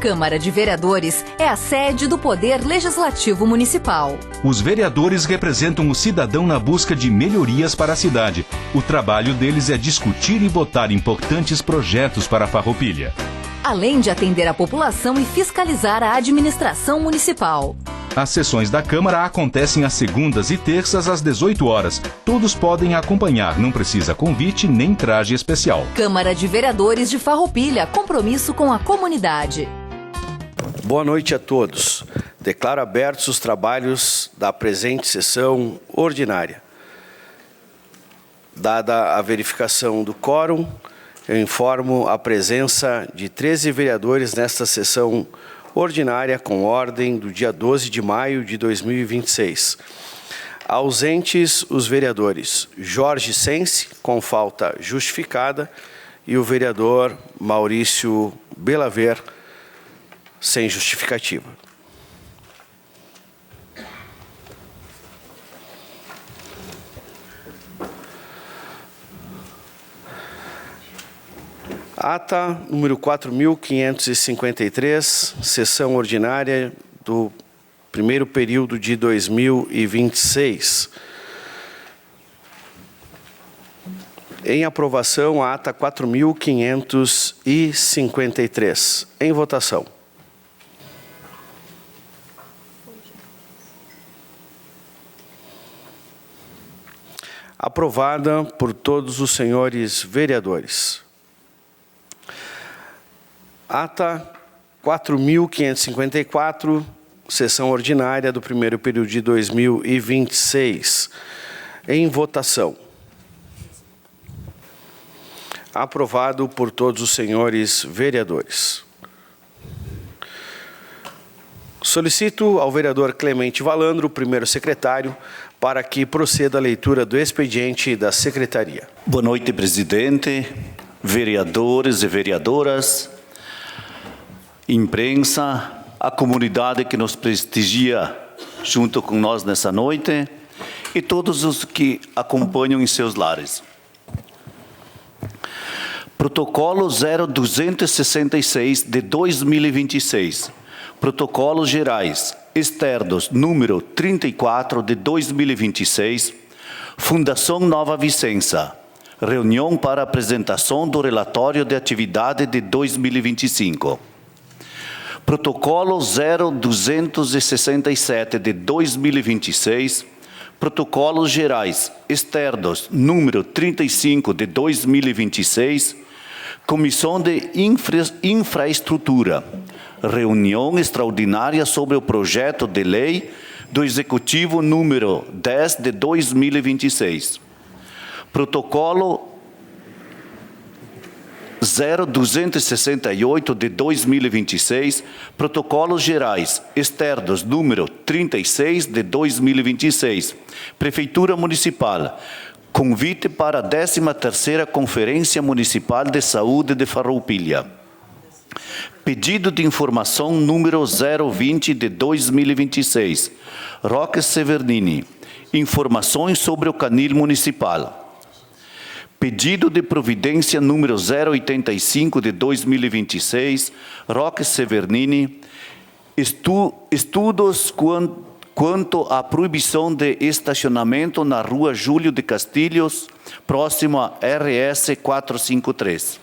Câmara de Vereadores é a sede do Poder Legislativo Municipal. Os vereadores representam o cidadão na busca de melhorias para a cidade. O trabalho deles é discutir e votar importantes projetos para a Farroupilha. Além de atender a população e fiscalizar a administração municipal. As sessões da Câmara acontecem às segundas e terças às 18 horas. Todos podem acompanhar, não precisa convite nem traje especial. Câmara de Vereadores de Farroupilha, compromisso com a comunidade. Boa noite a todos. Declaro abertos os trabalhos da presente sessão ordinária. Dada a verificação do quórum, eu informo a presença de 13 vereadores nesta sessão ordinária com ordem do dia 12 de maio de 2026. Ausentes os vereadores Jorge Sense, com falta justificada, e o vereador Maurício Belaver, sem justificativa. Ata número 4.553, sessão ordinária do primeiro período de 2026. Em aprovação, a ata 4.553. Em votação. Aprovada por todos os senhores vereadores. Ata 4.554, sessão ordinária do primeiro período de 2026. Em votação. Aprovado por todos os senhores vereadores. Solicito ao vereador Clemente Valandro, primeiro secretário, para que proceda a leitura do expediente da secretaria. Boa noite, presidente, vereadores e vereadoras, imprensa, a comunidade que nos prestigia junto com nós nessa noite e todos os que acompanham em seus lares. Protocolo 0266 de 2026. Protocolos gerais externos número 34 de 2026. Fundação Nova Vicença. Reunião para apresentação do relatório de atividade de 2025. Protocolo 0267 de 2026, Protocolos Gerais Externos, número 35 de 2026, Comissão de Infraestrutura, reunião extraordinária sobre o projeto de lei do Executivo número 10 de 2026. Protocolo 0268 de 2026, Protocolos Gerais Externos número 36 de 2026, Prefeitura Municipal, convite para a 13ª Conferência Municipal de Saúde de Farroupilha. Pedido de informação número 020 de 2026, Roque Severnini, informações sobre o canil municipal. Pedido de providência número 085 de 2026, Roque Severnini, estudos quanto à proibição de estacionamento na rua Júlio de Castilhos, próximo a RS 453.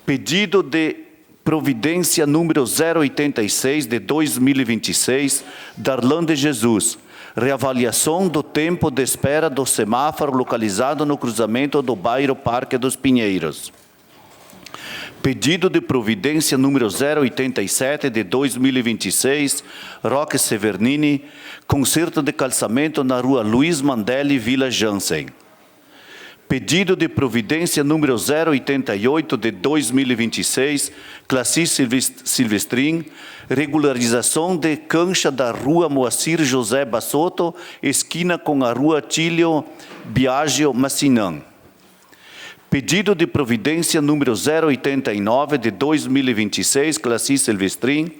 Pedido de providência número 086 de 2026, Darlan de Jesus, reavaliação do tempo de espera do semáforo localizado no cruzamento do bairro Parque dos Pinheiros. Pedido de providência número 087 de 2026, Roque Severnini, conserto de calçamento na rua Luiz Mandelli, Vila Jansen. Pedido de providência número 088 de 2026, Classice Silvestrin, regularização de cancha da rua Moacir José Bassotto, esquina com a rua Tílio Biagio Massinan. Pedido de providência número 089 de 2026, Classice Silvestrin,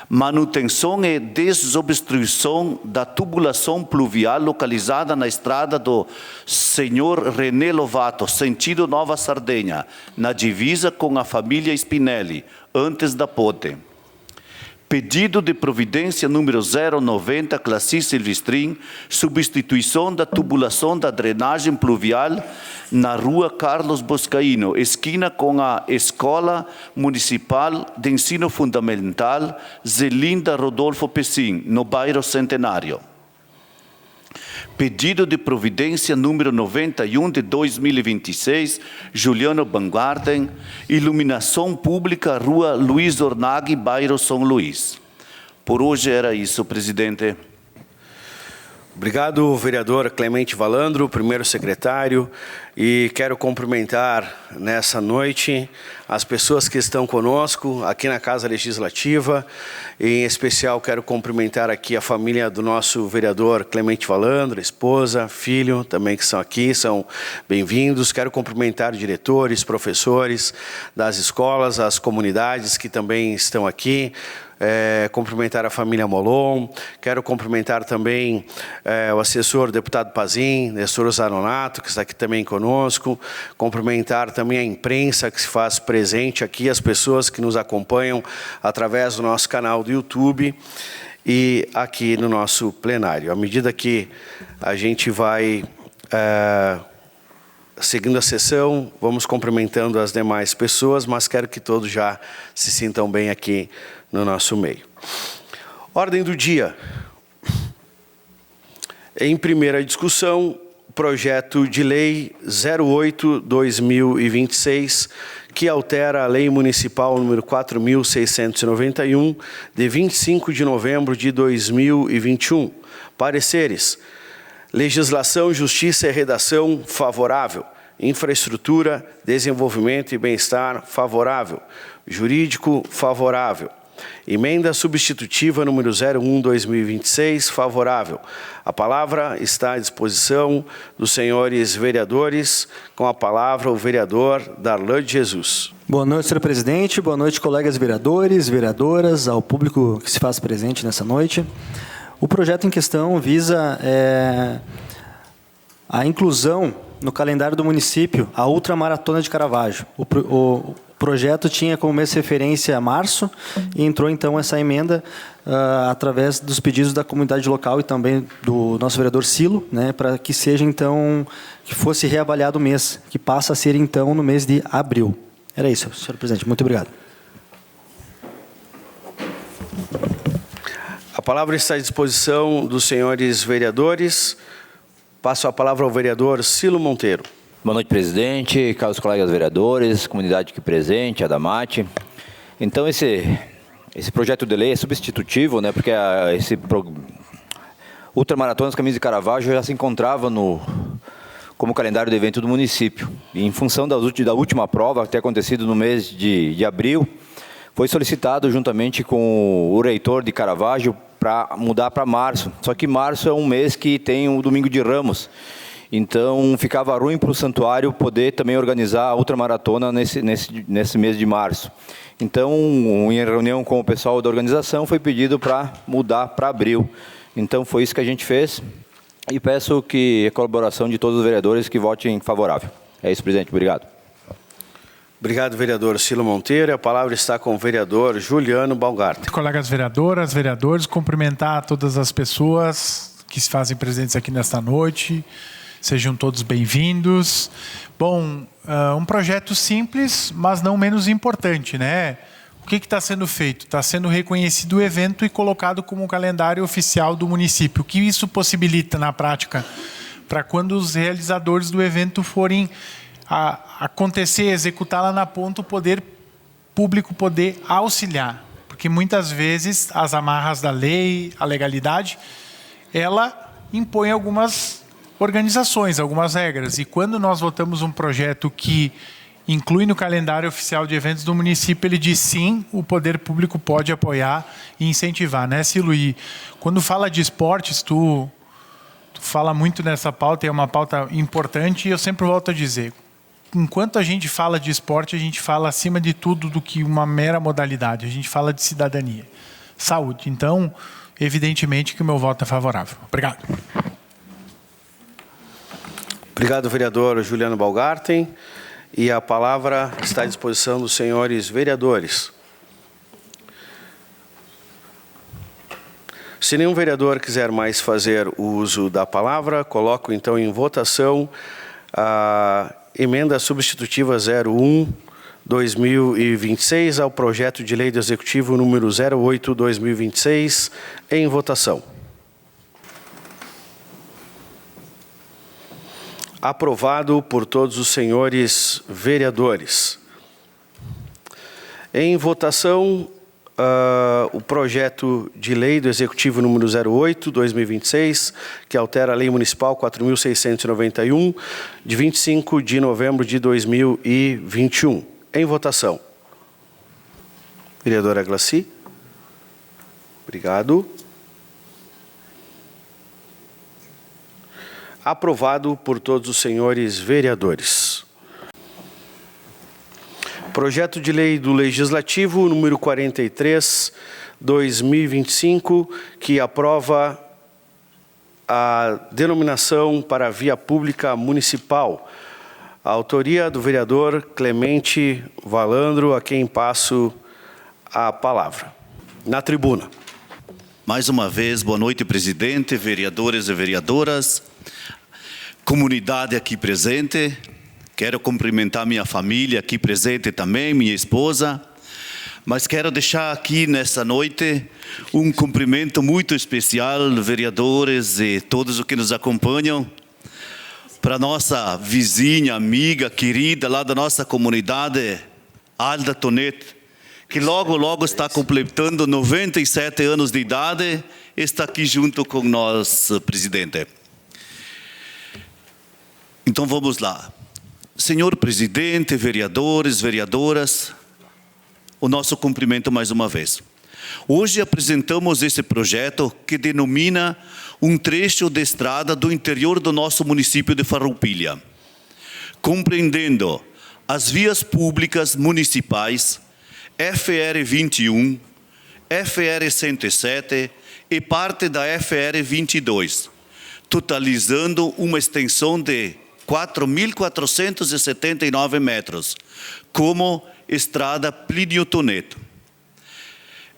manutenção e desobstrução da tubulação pluvial localizada na estrada do Senhor René Lovato, sentido Nova Sardenha, na divisa com a família Spinelli, antes da ponte. Pedido de providência número 090, Classi Silvestrin, substituição da tubulação da drenagem pluvial na rua Carlos Boscaino, esquina com a Escola Municipal de Ensino Fundamental Zelinda Rodolfo Pessim, no bairro Centenário. Pedido de providência número 91 de 2026, Juliano Baumgarten, iluminação pública, Rua Luiz Ornaghi, bairro São Luís. Por hoje era isso, presidente. Obrigado, vereador Clemente Valandro, primeiro secretário, e quero cumprimentar nessa noite as pessoas que estão conosco aqui na Casa Legislativa. Em especial, quero cumprimentar aqui a família do nosso vereador Clemente Valandro, esposa, filho, também que estão aqui, são bem-vindos. Quero cumprimentar diretores, professores das escolas, as comunidades que também estão aqui. Cumprimentar a família Molon, quero cumprimentar também o assessor, o deputado Pazin, Nestor Zanonato, que está aqui também conosco, cumprimentar também a imprensa que se faz presente aqui, as pessoas que nos acompanham através do nosso canal do YouTube e aqui no nosso plenário. À medida que a gente vai seguindo a sessão, vamos cumprimentando as demais pessoas, mas quero que todos já se sintam bem aqui no nosso meio. Ordem do dia. Em primeira discussão, projeto de lei 08/2026, que altera a Lei Municipal número 4.691, de 25 de novembro de 2021. Pareceres. Legislação, Justiça e Redação, favorável. Infraestrutura, Desenvolvimento e Bem-Estar, favorável. Jurídico, favorável. Emenda substitutiva número 01/2026, favorável. A palavra está à disposição dos senhores vereadores. Com a palavra, o vereador Darlan de Jesus. Boa noite, senhor presidente. Boa noite, colegas vereadores, vereadoras, ao público que se faz presente nessa noite. O projeto em questão visa a inclusão no calendário do município a Ultramaratona de Caravaggio. O projeto tinha como mês de referência março e entrou então essa emenda através dos pedidos da comunidade local e também do nosso vereador Silo, né, para que seja então, que fosse reavaliado o mês, que passa a ser então no mês de abril. Era isso, senhor presidente. Muito obrigado. A palavra está à disposição dos senhores vereadores. Passo a palavra ao vereador Silo Monteiro. Boa noite, presidente, caros colegas vereadores, comunidade aqui presente, Adamate. Então, esse projeto de lei é substitutivo, né, porque Ultramaratona dos Caminhos de Caravaggio já se encontrava como calendário de evento do município. E em função da última prova, que tem acontecido no mês de abril, foi solicitado juntamente com o reitor de Caravaggio para mudar para março. Só que março é um mês que tem o Domingo de Ramos. Então, ficava ruim para o santuário poder também organizar a ultramaratona nesse mês de março. Então, em reunião com o pessoal da organização, foi pedido para mudar para abril. Então, foi isso que a gente fez. E peço que a colaboração de todos os vereadores que votem favorável. É isso, presidente. Obrigado. Obrigado, vereador Silo Monteiro. A palavra está com o vereador Juliano Baumgarten. Colegas vereadoras, vereadores, cumprimentar todas as pessoas que se fazem presentes aqui nesta noite. Sejam todos bem-vindos. Bom, um projeto simples, mas não menos importante, né? O que está sendo feito? Está sendo reconhecido o evento e colocado como calendário oficial do município. O que isso possibilita na prática? Para quando os realizadores do evento forem acontecer, executar lá na ponta, o poder público poder auxiliar. Porque muitas vezes as amarras da lei, a legalidade, ela impõe algumas organizações, algumas regras. E quando nós votamos um projeto que inclui no calendário oficial de eventos do município, ele diz sim, o poder público pode apoiar e incentivar, né, Silo? E quando fala de esportes, tu fala muito nessa pauta, é uma pauta importante, e eu sempre volto a dizer, enquanto a gente fala de esporte, a gente fala acima de tudo do que uma mera modalidade, a gente fala de cidadania, saúde. Então, evidentemente que o meu voto é favorável. Obrigado. Obrigado, vereador Juliano Baumgarten. E a palavra está à disposição dos senhores vereadores. Se nenhum vereador quiser mais fazer o uso da palavra, coloco então em votação a emenda substitutiva 01/2026 ao projeto de lei do Executivo número 08/2026 em votação. Aprovado por todos os senhores vereadores. Em votação, o projeto de lei do Executivo número 08/2026, que altera a Lei Municipal 4.691, de 25 de novembro de 2021. Em votação. Vereadora Glacy. Obrigado. Aprovado por todos os senhores vereadores. Projeto de lei do Legislativo número 43/2025, que aprova a denominação para via pública municipal. A autoria do vereador Clemente Valandro, a quem passo a palavra. Na tribuna. Mais uma vez, boa noite, presidente, vereadores e vereadoras, comunidade aqui presente. Quero cumprimentar minha família aqui presente também, minha esposa. Mas quero deixar aqui nessa noite um cumprimento muito especial, vereadores e todos os que nos acompanham, para nossa vizinha, amiga, querida lá da nossa comunidade, Alda Tonete, que logo, logo está completando 97 anos de idade, está aqui junto com nós, presidente. Então vamos lá. Senhor presidente, vereadores, vereadoras, o nosso cumprimento mais uma vez. Hoje apresentamos esse projeto que denomina um trecho de estrada do interior do nosso município de Farroupilha, compreendendo as vias públicas municipais FR 21, FR 107 e parte da FR 22, totalizando uma extensão de 4.479 metros, como estrada Plínio Toneto.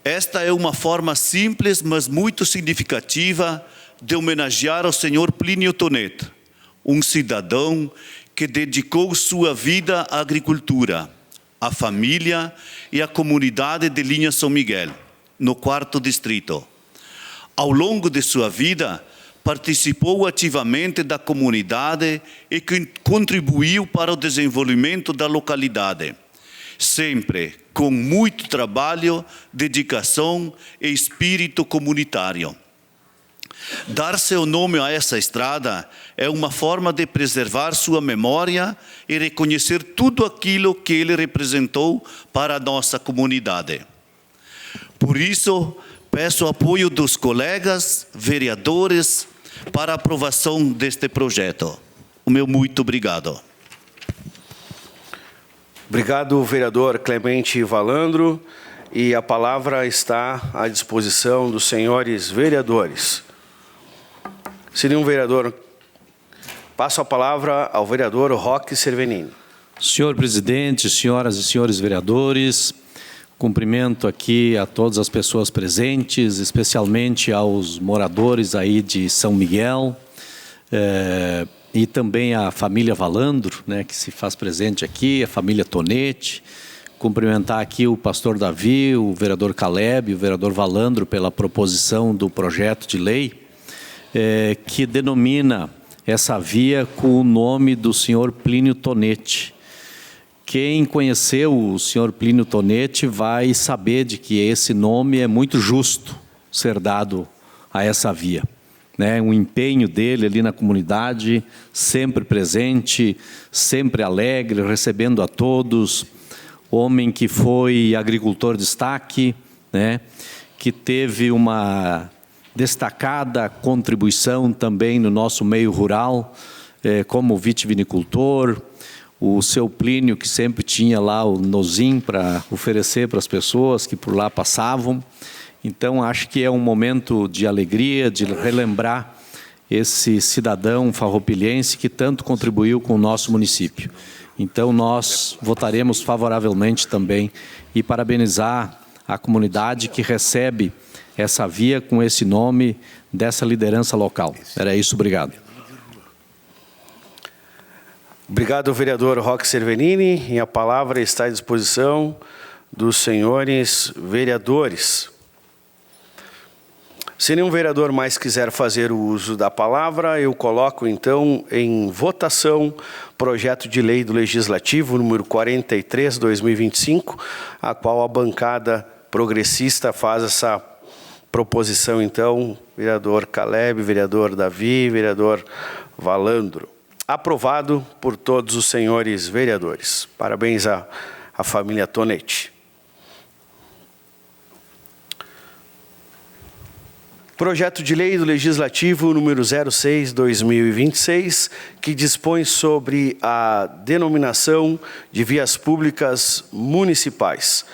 Esta é uma forma simples, mas muito significativa de homenagear ao senhor Plínio Toneto, um cidadão que dedicou sua vida à agricultura, à família e à comunidade de Linha São Miguel, no 4º distrito. Ao longo de sua vida, participou ativamente da comunidade e contribuiu para o desenvolvimento da localidade, sempre com muito trabalho, dedicação e espírito comunitário. Dar seu nome a essa estrada é uma forma de preservar sua memória e reconhecer tudo aquilo que ele representou para a nossa comunidade. Por isso, peço o apoio dos colegas, vereadores, para a aprovação deste projeto. O meu muito obrigado. Obrigado, vereador Clemente Valandro. E a palavra está à disposição dos senhores vereadores. Se nenhum vereador, passo a palavra ao vereador Roque Cervenini. Senhor presidente, senhoras e senhores vereadores, cumprimento aqui a todas as pessoas presentes, especialmente aos moradores aí de São Miguel, e também a família Valandro, né, que se faz presente aqui, a família Tonete. Cumprimentar aqui o pastor Davi, o vereador Caleb e o vereador Valandro pela proposição do projeto de lei, que denomina essa via com o nome do senhor Plínio Tonete. Quem conheceu o senhor Plínio Tonete vai saber de que esse nome é muito justo ser dado a essa via, né? Um empenho dele ali na comunidade, sempre presente, sempre alegre, recebendo a todos. Homem que foi agricultor de destaque, né? Que teve uma destacada contribuição também no nosso meio rural, como vitivinicultor. O seu Plínio, que sempre tinha lá o nozim para oferecer para as pessoas que por lá passavam. Então, acho que é um momento de alegria, de relembrar esse cidadão farroupilhense que tanto contribuiu com o nosso município. Então, nós votaremos favoravelmente também e parabenizar a comunidade que recebe essa via com esse nome dessa liderança local. Era isso, obrigado. Obrigado, vereador Roque Cervenini. E a palavra está à disposição dos senhores vereadores. Se nenhum vereador mais quiser fazer o uso da palavra, eu coloco então em votação projeto de lei do Legislativo número 43/2025, a qual a bancada progressista faz essa proposição então, vereador Caleb, vereador Davi, vereador Valandro. Aprovado por todos os senhores vereadores. Parabéns à família Tonetti. Projeto de lei do Legislativo número 06/2026, que dispõe sobre a denominação de vias públicas municipais.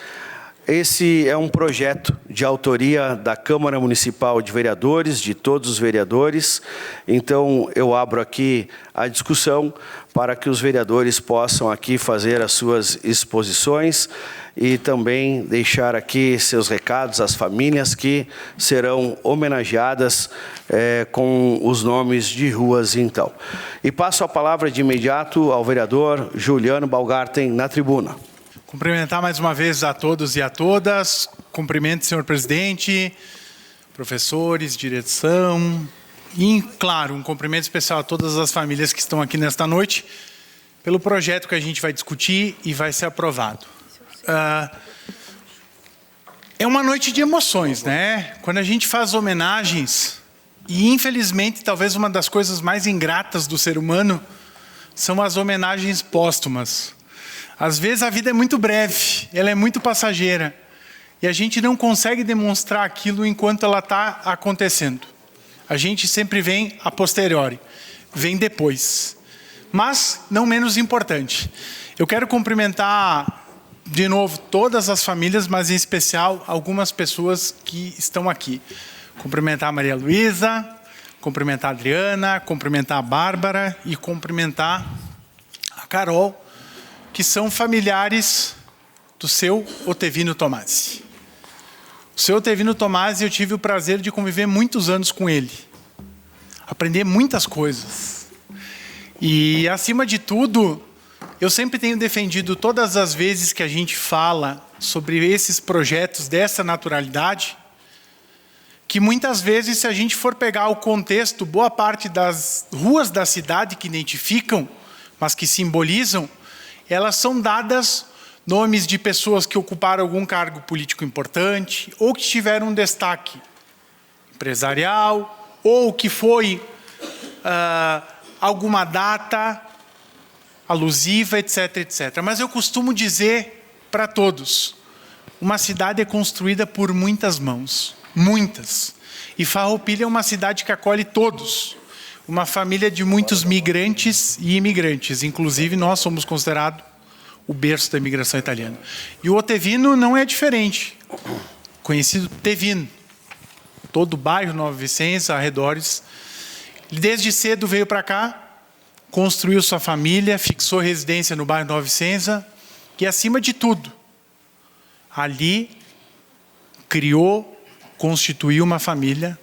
Esse é um projeto de autoria da Câmara Municipal de Vereadores, de todos os vereadores. Então, eu abro aqui a discussão para que os vereadores possam aqui fazer as suas exposições e também deixar aqui seus recados às famílias que serão homenageadas com os nomes de ruas, então. E passo a palavra de imediato ao vereador Juliano Balgarten, na tribuna. Cumprimentar mais uma vez a todos e a todas. Cumprimento, senhor presidente, professores, direção. E, claro, um cumprimento especial a todas as famílias que estão aqui nesta noite pelo projeto que a gente vai discutir e vai ser aprovado. É uma noite de emoções, né? Quando a gente faz homenagens, e infelizmente talvez uma das coisas mais ingratas do ser humano são as homenagens póstumas. Às vezes a vida é muito breve, ela é muito passageira, e a gente não consegue demonstrar aquilo enquanto ela está acontecendo. A gente sempre vem a posteriori, vem depois. Mas, não menos importante, eu quero cumprimentar de novo todas as famílias, mas em especial algumas pessoas que estão aqui. Cumprimentar a Maria Luísa, cumprimentar a Adriana, cumprimentar a Bárbara e cumprimentar a Carol, que são familiares do seu Otevino Tomasi. O seu Otevino Tomasi, eu tive o prazer de conviver muitos anos com ele. Aprender muitas coisas. E, acima de tudo, eu sempre tenho defendido todas as vezes que a gente fala sobre esses projetos dessa naturalidade, que muitas vezes, se a gente for pegar o contexto, boa parte das ruas da cidade que identificam, mas que simbolizam, elas são dadas nomes de pessoas que ocuparam algum cargo político importante, ou que tiveram um destaque empresarial, ou que foi alguma data alusiva, etc, etc. Mas eu costumo dizer para todos, uma cidade é construída por muitas mãos, muitas. E Farroupilha é uma cidade que acolhe todos. Uma família de muitos migrantes e imigrantes. Inclusive, nós somos considerados o berço da imigração italiana. E o Otevino não é diferente. Conhecido Tevino. Todo o bairro Nova Vicência, arredores. Ele desde cedo veio para cá, construiu sua família, fixou residência no bairro Nova Vicência e, acima de tudo, ali criou, constituiu uma família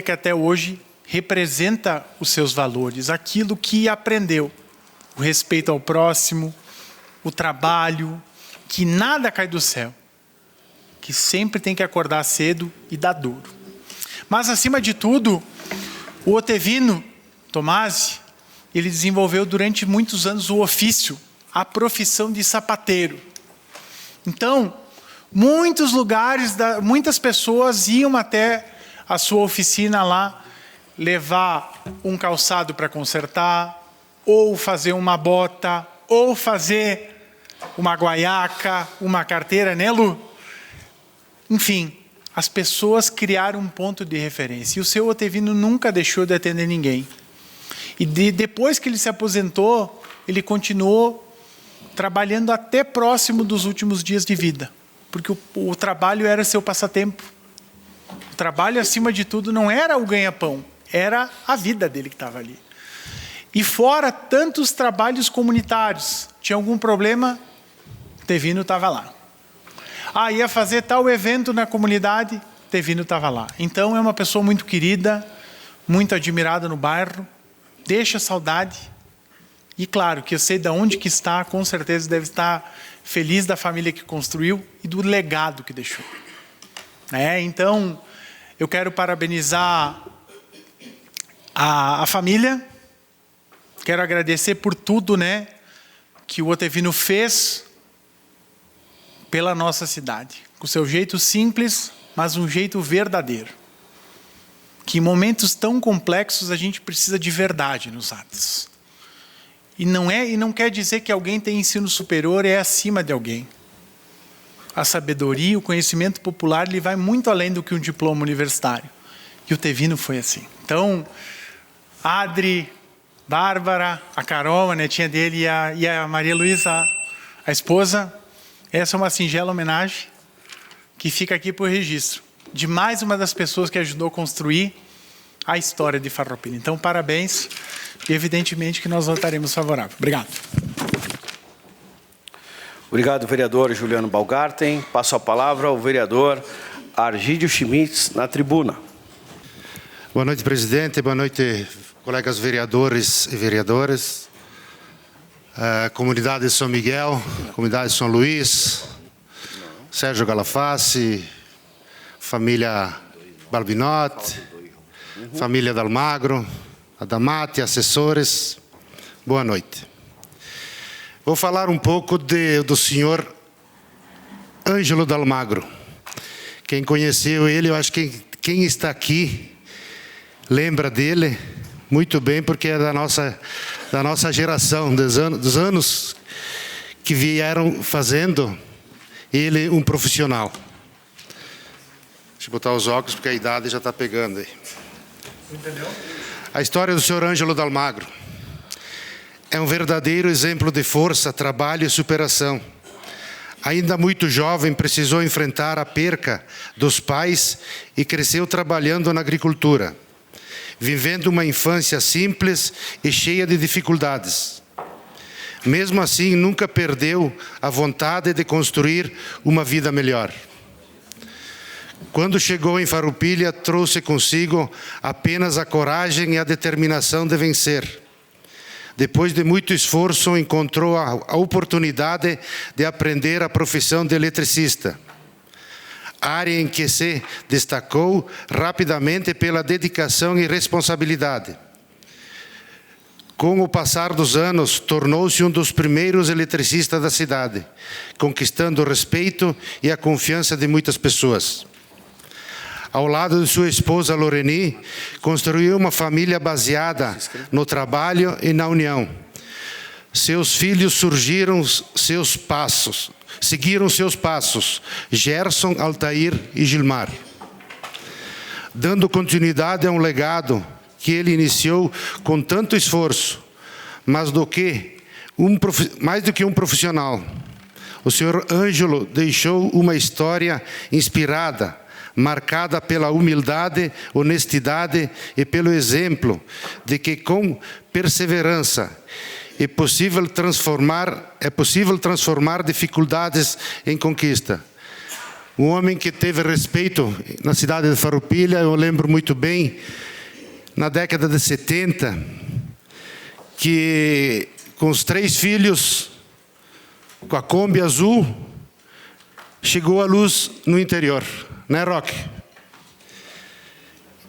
que até hoje representa os seus valores, aquilo que aprendeu, o respeito ao próximo, o trabalho, que nada cai do céu, que sempre tem que acordar cedo e dar duro. Mas, acima de tudo, o Otevino Tomasi, ele desenvolveu durante muitos anos o ofício, a profissão de sapateiro. Então, muitos lugares, muitas pessoas iam até a sua oficina lá, levar um calçado para consertar, ou fazer uma bota, ou fazer uma guaiaca, uma carteira, né, Lu? Enfim, as pessoas criaram um ponto de referência. E o seu Otevino nunca deixou de atender ninguém. E depois que ele se aposentou, ele continuou trabalhando até próximo dos últimos dias de vida. Porque o trabalho era seu passatempo. O trabalho, acima de tudo, não era o ganha-pão. Era a vida dele que estava ali. E fora tantos trabalhos comunitários, tinha algum problema, Otevino estava lá. ia fazer tal evento na comunidade, Tevino estava lá. Então, é uma pessoa muito querida, muito admirada no bairro, deixa saudade. E claro, que eu sei de onde que está, com certeza deve estar feliz da família que construiu e do legado que deixou. Então, eu quero parabenizar a família, quero agradecer por tudo, que o Otevino fez pela nossa cidade, com o seu jeito simples, mas um jeito verdadeiro. Que em momentos tão complexos a gente precisa de verdade nos atos. E não quer dizer que alguém tem ensino superior é acima de alguém. A sabedoria, o conhecimento popular, ele vai muito além do que um diploma universitário. E o Tevino foi assim. Então, Adri, Bárbara, a Carol, a netinha dele, e a Maria Luísa, a esposa, essa é uma singela homenagem que fica aqui por registro, de mais uma das pessoas que ajudou a construir a história de Farroupilha. Então, parabéns, e evidentemente que nós votaremos favorável. Obrigado. Obrigado, vereador Juliano Balgarten. Passo a palavra ao vereador Argídio Schmitz, na tribuna. Boa noite, presidente. Boa noite, colegas vereadores e vereadoras. Comunidade de São Miguel, comunidade de São Luís, Sérgio Galafassi, família Balbinotti, família Dalmagro, Adamati, assessores, boa noite. Vou falar um pouco do senhor Ângelo Dalmagro. Quem conheceu ele, eu acho que quem está aqui lembra dele muito bem, porque é da nossa geração, dos anos que vieram fazendo ele um profissional. Deixa eu botar os óculos, porque a idade já está pegando aí. Entendeu? A história do senhor Ângelo Dalmagro é um verdadeiro exemplo de força, trabalho e superação. Ainda muito jovem, precisou enfrentar a perca dos pais e cresceu trabalhando na agricultura, vivendo uma infância simples e cheia de dificuldades. Mesmo assim, nunca perdeu a vontade de construir uma vida melhor. Quando chegou em Farroupilha, trouxe consigo apenas a coragem e a determinação de vencer. Depois de muito esforço, encontrou a oportunidade de aprender a profissão de eletricista, área em que se destacou rapidamente pela dedicação e responsabilidade. Com o passar dos anos, tornou-se um dos primeiros eletricistas da cidade, conquistando o respeito e a confiança de muitas pessoas. Ao lado de sua esposa Loreni, construiu uma família baseada no trabalho e na união. Seus filhos seguiram seus passos, Gerson, Altair e Gilmar, dando continuidade a um legado que ele iniciou com tanto esforço, mais do que um profissional. O senhor Ângelo deixou uma história inspirada, marcada pela humildade, honestidade e pelo exemplo de que com perseverança é possível transformar dificuldades em conquista. Um homem que teve respeito na cidade de Farroupilha, eu lembro muito bem, na década de 70, que com os 3 filhos, com a Kombi azul, chegou a luz no interior. Né, Roque?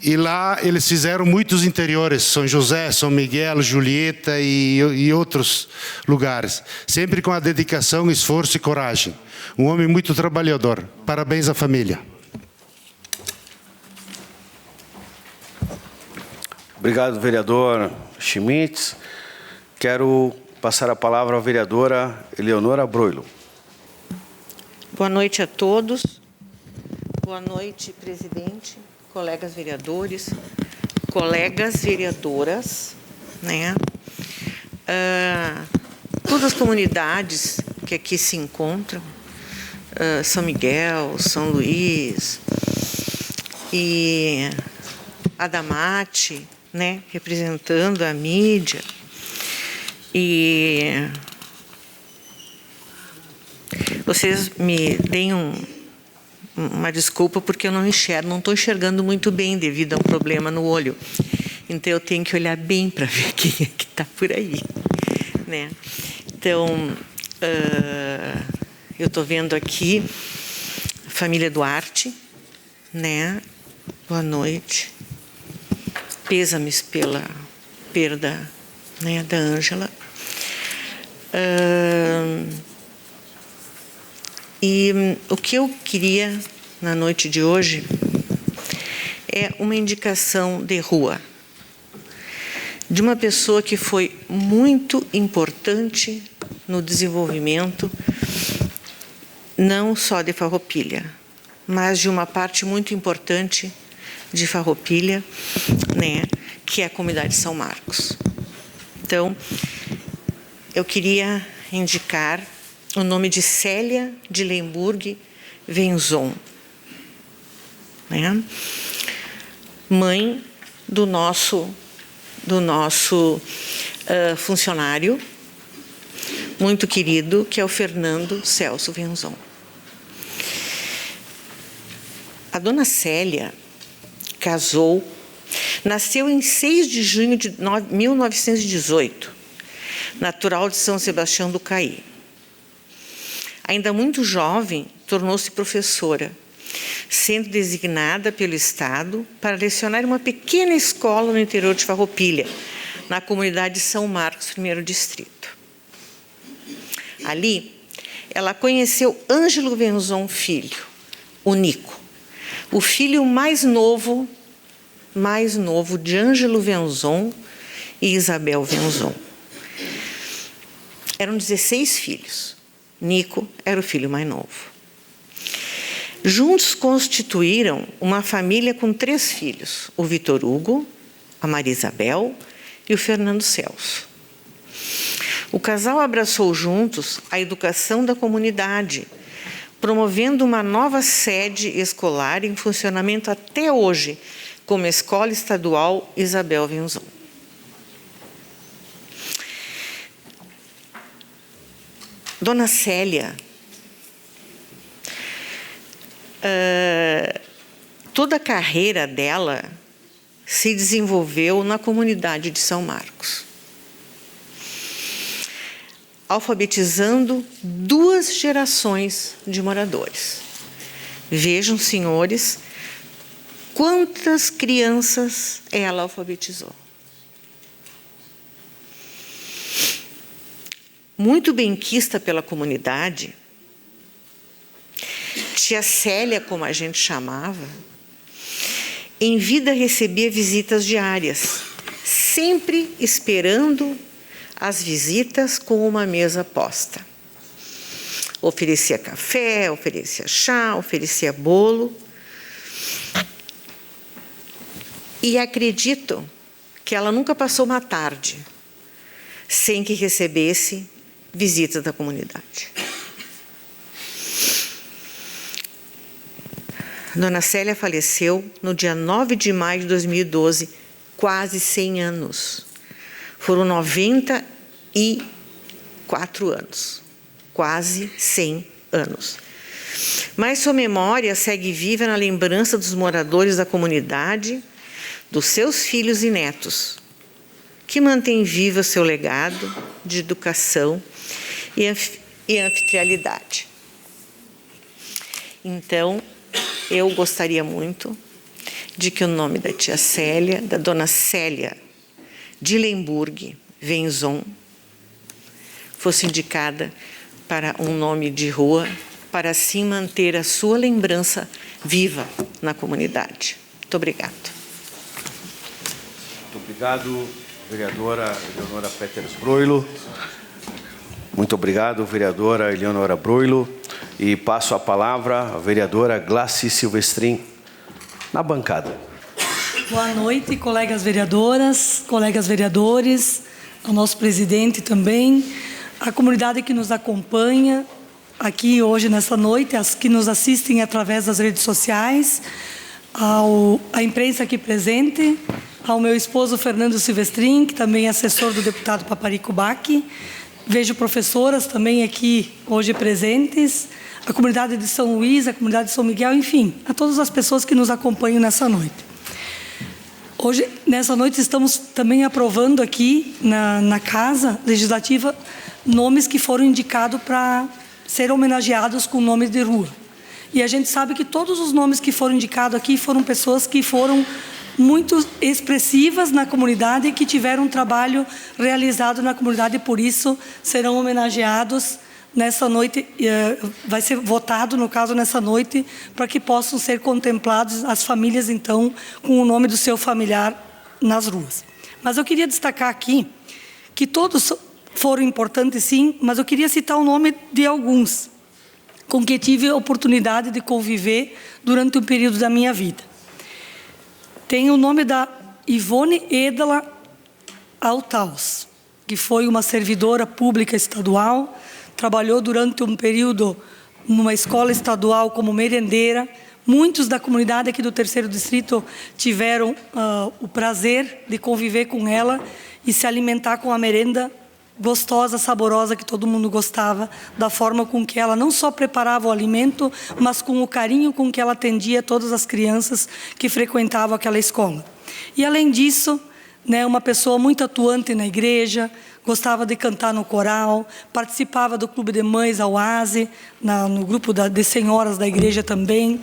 E lá eles fizeram muitos interiores, São José, São Miguel, Julieta e outros lugares. Sempre com a dedicação, esforço e coragem. Um homem muito trabalhador. Parabéns à família. Obrigado, vereador Schmitz. Quero passar a palavra à vereadora Eleonora Broilo. Boa noite a todos. Boa noite, presidente, colegas vereadores, colegas vereadoras, todas as comunidades que aqui se encontram, São Miguel, São Luís e Adamati, representando a mídia, e Vocês me deem uma desculpa, porque eu não estou enxergando muito bem devido a um problema no olho. Então, eu tenho que olhar bem para ver quem é que está por aí, né? Então, eu estou vendo aqui a família Duarte, né? Boa noite. Pêsames pela perda, né, da Ângela. E o que eu queria na noite de hoje é uma indicação de rua de uma pessoa que foi muito importante no desenvolvimento não só de Farroupilha, mas de uma parte muito importante de Farroupilha, né, que é a comunidade São Marcos. Então, eu queria indicar o nome de Célia de Lemburg Venzon, né? Mãe do nosso funcionário muito querido, que é o Fernando Celso Venzon. A dona Célia casou, nasceu em 6 de junho de 1918, natural de São Sebastião do Caí. Ainda muito jovem, tornou-se professora, sendo designada pelo Estado para lecionar em uma pequena escola no interior de Farroupilha, na comunidade de São Marcos, 1º Distrito. Ali, ela conheceu Ângelo Venzon Filho, o Nico, o filho mais novo de Ângelo Venzon e Isabel Venzon. Eram 16 filhos. Nico era o filho mais novo. Juntos constituíram uma família com 3 filhos, o Vitor Hugo, a Maria Isabel e o Fernando Celso. O casal abraçou juntos a educação da comunidade, promovendo uma nova sede escolar em funcionamento até hoje, como a Escola Estadual Isabel Venzon. Dona Célia, toda a carreira dela se desenvolveu na comunidade de São Marcos, alfabetizando 2 gerações de moradores. Vejam, senhores, quantas crianças ela alfabetizou. Muito benquista pela comunidade, tia Célia, como a gente chamava, em vida recebia visitas diárias, sempre esperando as visitas com uma mesa posta. Oferecia café, oferecia chá, oferecia bolo. E acredito que ela nunca passou uma tarde sem que recebesse visitas da comunidade. Dona Célia faleceu no dia 9 de maio de 2012, quase 100 anos. Foram 94 anos, quase 100 anos. Mas sua memória segue viva na lembrança dos moradores da comunidade, dos seus filhos e netos, que mantém vivo seu legado de educação e anfitrialidade. Então, eu gostaria muito de que o nome da tia Célia, da dona Célia de Lemburg Venzon, fosse indicada para um nome de rua, para assim manter a sua lembrança viva na comunidade. Muito obrigada. Muito obrigado, vereadora Eleonora Peters Broilo. Muito obrigado, vereadora Eleonora Broilo. E passo a palavra à vereadora Glácia Silvestrin, na bancada. Boa noite, colegas vereadoras, colegas vereadores, ao nosso presidente também, a comunidade que nos acompanha aqui hoje, nessa noite, as que nos assistem através das redes sociais, à imprensa aqui presente, ao meu esposo Fernando Silvestrin, que também é assessor do deputado Paparico Bacchi, Vejo professoras também aqui hoje presentes, a comunidade de São Luís, a comunidade de São Miguel, enfim, a todas as pessoas que nos acompanham nessa noite. Hoje, nessa noite, estamos também aprovando aqui na Casa Legislativa nomes que foram indicados para serem homenageados com nomes de rua. E a gente sabe que todos os nomes que foram indicados aqui foram pessoas que foram muito expressivas na comunidade e que tiveram um trabalho realizado na comunidade, e por isso serão homenageados nessa noite, vai ser votado, no caso, nessa noite, para que possam ser contemplados as famílias, então, com o nome do seu familiar nas ruas. Mas eu queria destacar aqui que todos foram importantes, sim, mas eu queria citar o nome de alguns com que tive a oportunidade de conviver durante um período da minha vida. Tem o nome da Ivone Edela Altaus, que foi uma servidora pública estadual, trabalhou durante um período numa escola estadual como merendeira. Muitos da comunidade aqui do 3º Distrito tiveram o prazer de conviver com ela e se alimentar com a merenda gostosa, saborosa, que todo mundo gostava, da forma com que ela não só preparava o alimento, mas com o carinho com que ela atendia todas as crianças que frequentavam aquela escola. E, além disso, né, uma pessoa muito atuante na igreja, gostava de cantar no coral, participava do Clube de Mães, a Oase, no grupo de senhoras da igreja também,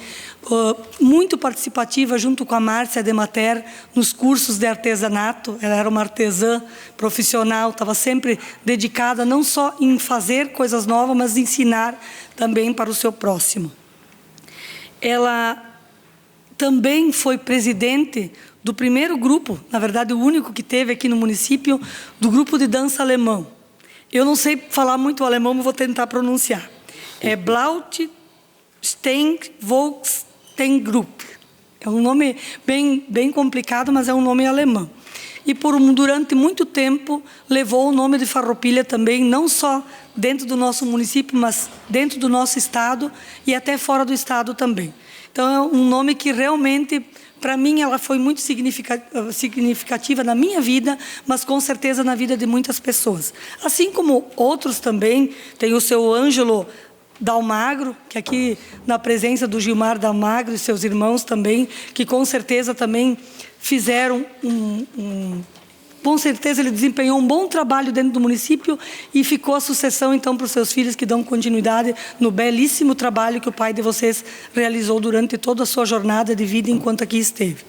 muito participativa junto com a Márcia Demater nos cursos de artesanato. Ela era uma artesã profissional, estava sempre dedicada não só em fazer coisas novas, mas ensinar também para o seu próximo. Ela também foi presidente do primeiro grupo, na verdade o único que teve aqui no município, do grupo de dança alemão. Eu não sei falar muito alemão, mas vou tentar pronunciar. É Blaut-Stein-Volkstengruppe. É um nome bem complicado, mas é um nome alemão. E durante muito tempo levou o nome de Farroupilha também, não só dentro do nosso município, mas dentro do nosso estado e até fora do estado também. Então é um nome que realmente, para mim, ela foi muito significativa na minha vida, mas com certeza na vida de muitas pessoas. Assim como outros também, tem o seu Ângelo Dalmagro, que aqui na presença do Gilmar Dalmagro e seus irmãos também, que com certeza também fizeram com certeza ele desempenhou um bom trabalho dentro do município e ficou a sucessão, então, para os seus filhos, que dão continuidade no belíssimo trabalho que o pai de vocês realizou durante toda a sua jornada de vida enquanto aqui esteve.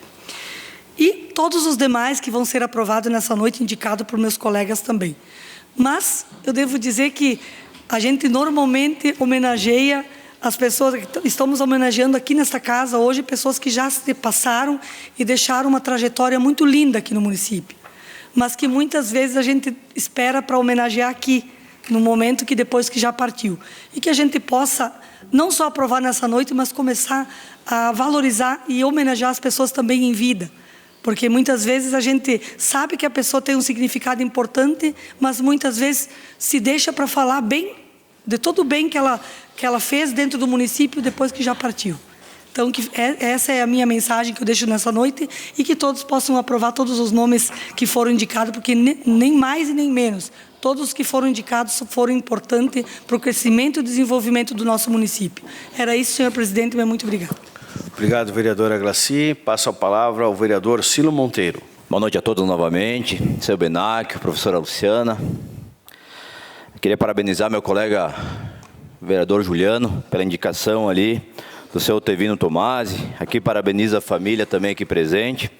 E todos os demais que vão ser aprovados nessa noite, indicados por meus colegas também. Mas eu devo dizer que a gente normalmente homenageia as pessoas, estamos homenageando aqui nesta casa hoje pessoas que já se passaram e deixaram uma trajetória muito linda aqui no município, mas que muitas vezes a gente espera para homenagear aqui, no momento que depois que já partiu. E que a gente possa não só aprovar nessa noite, mas começar a valorizar e homenagear as pessoas também em vida. Porque muitas vezes a gente sabe que a pessoa tem um significado importante, mas muitas vezes se deixa para falar bem, de todo o bem que ela fez dentro do município depois que já partiu. Então, essa é a minha mensagem que eu deixo nessa noite e que todos possam aprovar todos os nomes que foram indicados, porque nem mais e nem menos. Todos os que foram indicados foram importantes para o crescimento e desenvolvimento do nosso município. Era isso, senhor presidente, mas muito obrigado. Obrigado, vereadora Glaci. Passo a palavra ao vereador Cilo Monteiro. Boa noite a todos novamente, seu Benac, professora Luciana. Queria parabenizar meu colega vereador Juliano pela indicação ali do seu Tevino Tomasi. Aqui parabenizo a família também aqui presente,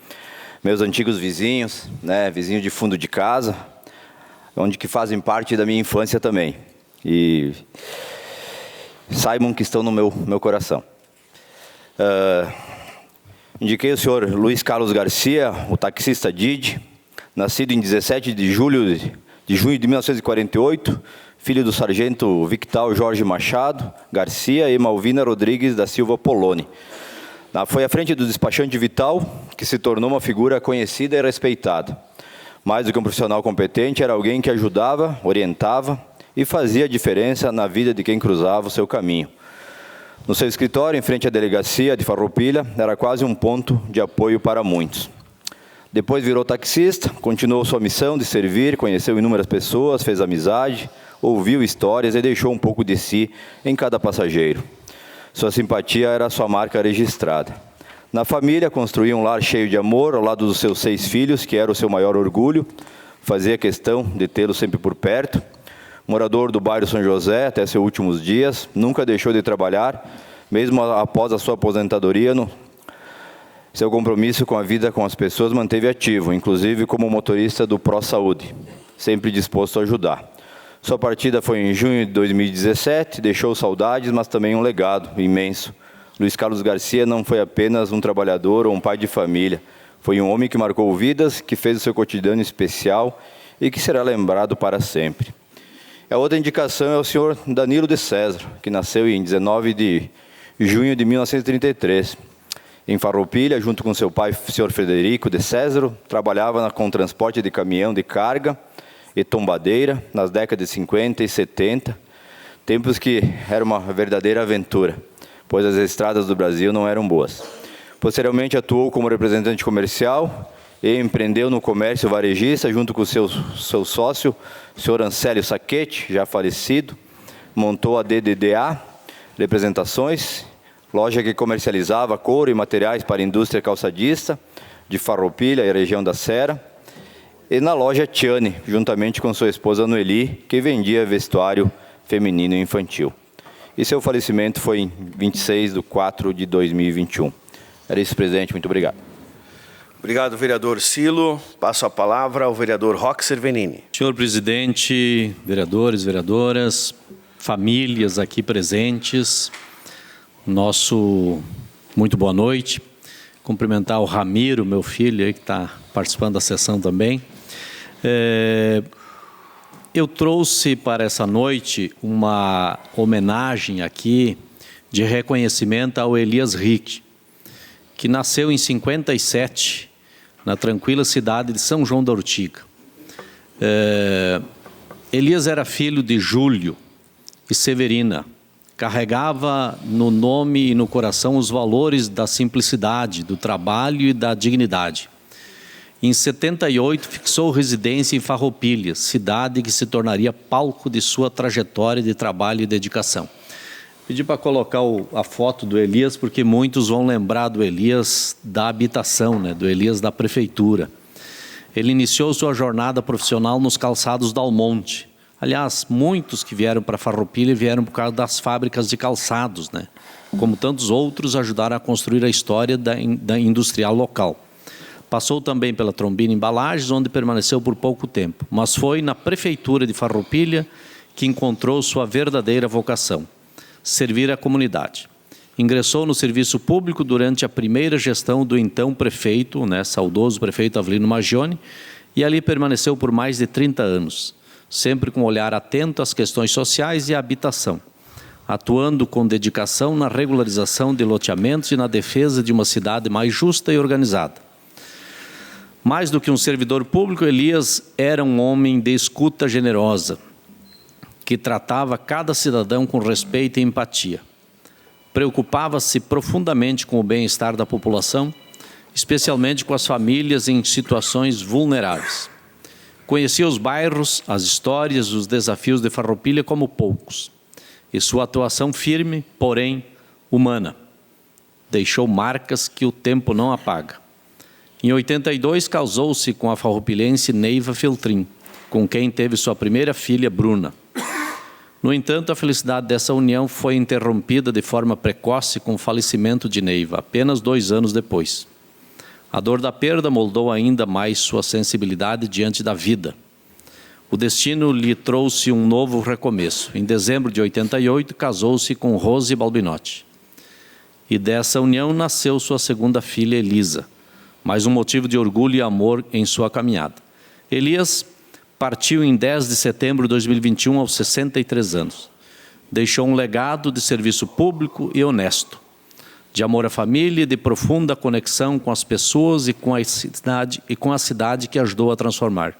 meus antigos vizinhos, né, vizinho de fundo de casa, onde que fazem parte da minha infância também. E saibam que estão no meu coração. Indiquei o senhor Luiz Carlos Garcia, o taxista Didi, nascido em 17 de junho de 1948, filho do sargento Victal Jorge Machado Garcia e Malvina Rodrigues da Silva Poloni. Foi à frente do despachante Vital, que se tornou uma figura conhecida e respeitada. Mais do que um profissional competente, era alguém que ajudava, orientava e fazia a diferença na vida de quem cruzava o seu caminho. No seu escritório, em frente à delegacia de Farroupilha, era quase um ponto de apoio para muitos. Depois virou taxista, continuou sua missão de servir, conheceu inúmeras pessoas, fez amizade, ouviu histórias e deixou um pouco de si em cada passageiro. Sua simpatia era sua marca registrada. Na família, construía um lar cheio de amor ao lado dos seus 6 filhos, que era o seu maior orgulho. Fazia questão de tê-los sempre por perto. Morador do bairro São José até seus últimos dias, nunca deixou de trabalhar, mesmo após a sua aposentadoria. Seu compromisso com a vida com as pessoas manteve ativo, inclusive como motorista do ProSaúde, sempre disposto a ajudar. Sua partida foi em junho de 2017, deixou saudades, mas também um legado imenso. Luiz Carlos Garcia não foi apenas um trabalhador ou um pai de família, foi um homem que marcou vidas, que fez o seu cotidiano especial e que será lembrado para sempre. A outra indicação é o senhor Danilo de César, que nasceu em 19 de junho de 1933. Em Farroupilha, junto com seu pai, o senhor Frederico de César, trabalhava com transporte de caminhão de carga e tombadeira nas décadas de 50 e 70, tempos que era uma verdadeira aventura, pois as estradas do Brasil não eram boas. Posteriormente atuou como representante comercial e empreendeu no comércio varejista junto com seu sócio, o senhor Ancélio Saquete, já falecido. Montou a DDDA Representações, loja que comercializava couro e materiais para a indústria calçadista de Farroupilha e região da Serra. E na loja Tiane, juntamente com sua esposa Noeli, que vendia vestuário feminino e infantil. E seu falecimento foi em 26 de 4 de 2021. Era isso, presidente. Muito obrigado. Obrigado, vereador Silo. Passo a palavra ao vereador Roxer Venini. Senhor presidente, vereadores, vereadoras, famílias aqui presentes, muito boa noite. Cumprimentar o Ramiro, meu filho, aí, que está participando da sessão também. Eu trouxe para essa noite uma homenagem aqui de reconhecimento ao Elias Rick, que nasceu em 57, na tranquila cidade de São João da Ortiga. Elias era filho de Júlio e Severina. Carregava no nome e no coração os valores da simplicidade, do trabalho e da dignidade. Em 78, fixou residência em Farroupilha, cidade que se tornaria palco de sua trajetória de trabalho e dedicação. Pedi para colocar a foto do Elias, porque muitos vão lembrar do Elias da habitação, né? Do Elias da prefeitura. Ele iniciou sua jornada profissional nos calçados da Almonte. Aliás, muitos que vieram para Farroupilha vieram por causa das fábricas de calçados, né? Como tantos outros, ajudaram a construir a história da industrial local. Passou também pela Trombina Embalagens, onde permaneceu por pouco tempo, mas foi na prefeitura de Farroupilha que encontrou sua verdadeira vocação: servir a comunidade. Ingressou no serviço público durante a primeira gestão do então prefeito, né, saudoso prefeito Avelino Maggioni, e ali permaneceu por mais de 30 anos, sempre com um olhar atento às questões sociais e à habitação, atuando com dedicação na regularização de loteamentos e na defesa de uma cidade mais justa e organizada. Mais do que um servidor público, Elias era um homem de escuta generosa, que tratava cada cidadão com respeito e empatia. Preocupava-se profundamente com o bem-estar da população, especialmente com as famílias em situações vulneráveis. Conhecia os bairros, as histórias, os desafios de Farroupilha como poucos. E sua atuação firme, porém humana, deixou marcas que o tempo não apaga. Em 82, casou-se com a farroupilhense Neiva Feltrin, com quem teve sua primeira filha, Bruna. No entanto, a felicidade dessa união foi interrompida de forma precoce com o falecimento de Neiva, apenas 2 anos depois. A dor da perda moldou ainda mais sua sensibilidade diante da vida. O destino lhe trouxe um novo recomeço. Em dezembro de 88, casou-se com Rose Balbinotti. E dessa união nasceu sua segunda filha, Elisa, mais um motivo de orgulho e amor em sua caminhada. Elias partiu em 10 de setembro de 2021 aos 63 anos. Deixou um legado de serviço público e honesto, de amor à família e de profunda conexão com as pessoas e com a cidade que ajudou a transformar.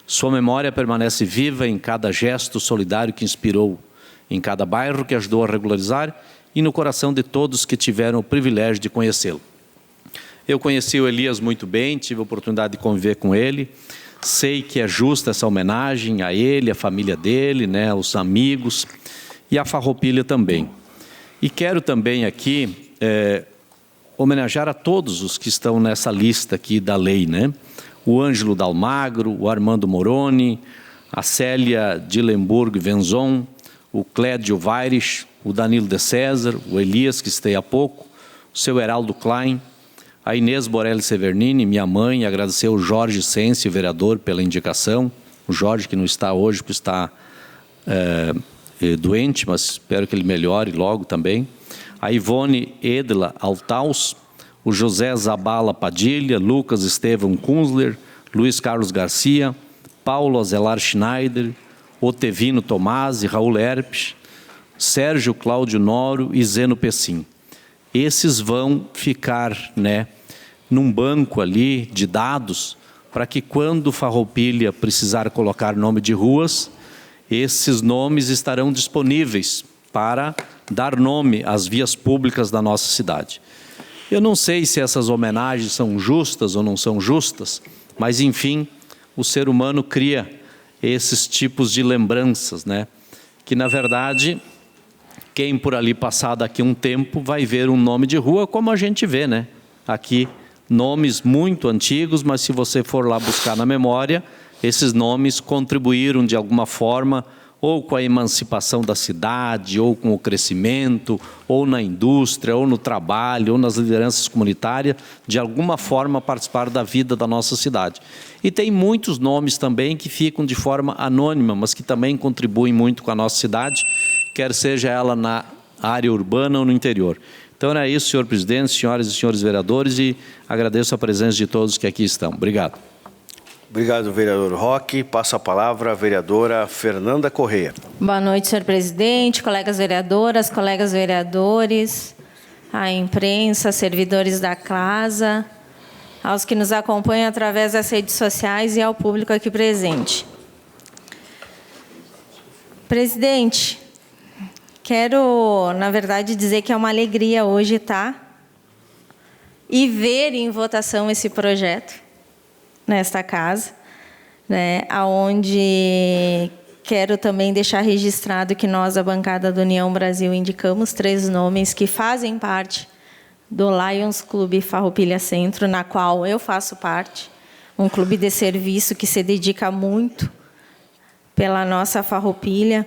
Sua memória permanece viva em cada gesto solidário que inspirou, em cada bairro que ajudou a regularizar e no coração de todos que tiveram o privilégio de conhecê-lo. Eu conheci o Elias muito bem, tive a oportunidade de conviver com ele. Sei que é justa essa homenagem a ele, a família dele, né, os amigos e a Farroupilha também. E quero também aqui homenagear a todos os que estão nessa lista aqui da lei, né? O Ângelo Dalmagro, o Armando Moroni, a Célia Dillenburg-Venzon, o Clédio Vaires, o Danilo de César, o Elias, que esteve há pouco, o seu Heraldo Klein, a Inês Borelli Severnini, minha mãe, agradecer ao Jorge Sense, vereador, pela indicação, o Jorge que não está hoje porque está doente, mas espero que ele melhore logo também, a Ivone Edla Altaus, o José Zabala Padilha, Lucas Estevam Kunzler, Luiz Carlos Garcia, Paulo Azelar Schneider, Otevino Tomasi, Raul Herpes, Sérgio Cláudio Noro e Zeno Pessim. Esses vão ficar, né, num banco ali de dados, para que quando Farroupilha precisar colocar nome de ruas, esses nomes estarão disponíveis para dar nome às vias públicas da nossa cidade. Eu não sei se essas homenagens são justas ou não são justas, mas, enfim, o ser humano cria esses tipos de lembranças, né? Que, na verdade, quem por ali passar daqui um tempo vai ver um nome de rua, como a gente vê, né? Aqui, nomes muito antigos, mas se você for lá buscar na memória, esses nomes contribuíram de alguma forma ou com a emancipação da cidade, ou com o crescimento, ou na indústria, ou no trabalho, ou nas lideranças comunitárias, de alguma forma participaram da vida da nossa cidade. E tem muitos nomes também que ficam de forma anônima, mas que também contribuem muito com a nossa cidade, quer seja ela na área urbana ou no interior. Então era isso, senhor presidente, senhoras e senhores vereadores, e agradeço a presença de todos que aqui estão. Obrigado. Obrigado, vereador Roque. Passo a palavra à vereadora Fernanda Corrêa. Boa noite, senhor presidente, colegas vereadoras, colegas vereadores, a imprensa, servidores da casa, aos que nos acompanham através das redes sociais e ao público aqui presente. Presidente, quero, na verdade, dizer que é uma alegria hoje estar e ver em votação esse projeto nesta casa, né, onde quero também deixar registrado que nós, a bancada do União Brasil, indicamos 3 nomes que fazem parte do Lions Clube Farroupilha Centro, na qual eu faço parte, um clube de serviço que se dedica muito pela nossa Farroupilha.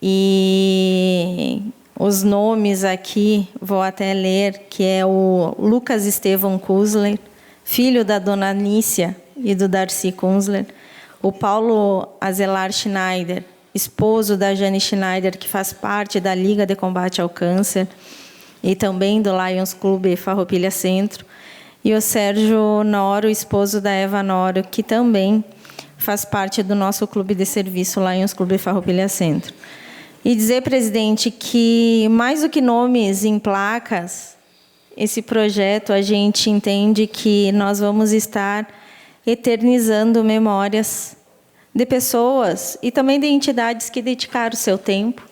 E os nomes aqui, vou até ler, que é o Lucas Estevam Kunzler, filho da dona Nícia e do Darcy Kunzler, o Paulo Azelar Schneider, esposo da Jane Schneider, que faz parte da Liga de Combate ao Câncer, e também do Lions Clube Farroupilha Centro, e o Sérgio Noro, esposo da Eva Noro, que também faz parte do nosso clube de serviço, Lions Clube Farroupilha Centro. E dizer, presidente, que mais do que nomes em placas, esse projeto, a gente entende que nós vamos estar eternizando memórias de pessoas e também de entidades que dedicaram o seu tempo,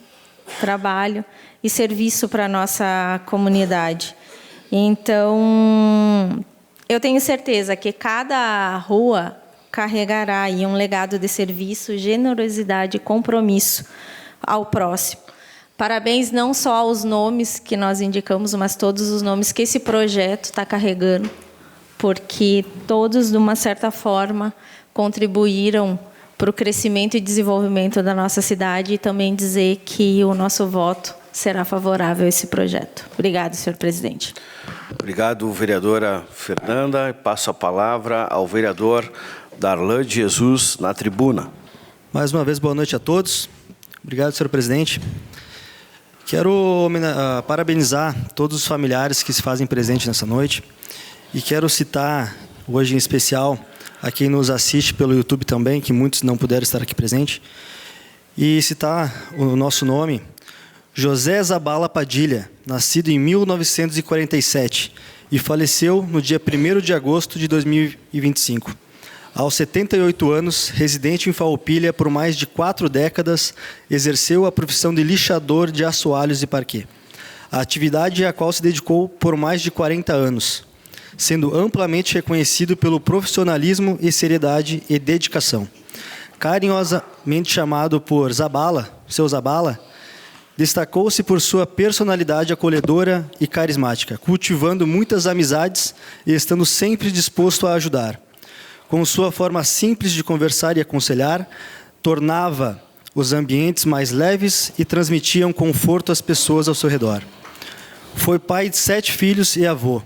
trabalho e serviço para a nossa comunidade. Então, eu tenho certeza que cada rua carregará aí um legado de serviço, generosidade e compromisso ao próximo. Parabéns não só aos nomes que nós indicamos, mas todos os nomes que esse projeto está carregando, porque todos, de uma certa forma, contribuíram para o crescimento e desenvolvimento da nossa cidade, e também dizer que o nosso voto será favorável a esse projeto. Obrigado, senhor presidente. Obrigado, vereadora Fernanda. Passo a palavra ao vereador Darlan de Jesus, na tribuna. Mais uma vez, boa noite a todos. Obrigado, senhor presidente. Quero parabenizar todos os familiares que se fazem presente nessa noite e quero citar, hoje em especial, a quem nos assiste pelo YouTube também, que muitos não puderam estar aqui presente, e citar o nosso nome, José Zabala Padilha, nascido em 1947 e faleceu no dia 1º de agosto de 2025. Aos 78 anos, residente em Farroupilha por mais de 4 décadas, exerceu a profissão de lixador de assoalhos e parquet, a atividade à qual se dedicou por mais de 40 anos. sendo amplamente reconhecido pelo profissionalismo e seriedade e dedicação. Carinhosamente chamado por Zabala, seu Zabala, destacou-se por sua personalidade acolhedora e carismática, cultivando muitas amizades e estando sempre disposto a ajudar. Com sua forma simples de conversar e aconselhar, tornava os ambientes mais leves e transmitia um conforto às pessoas ao seu redor. Foi pai de 7 filhos e avô,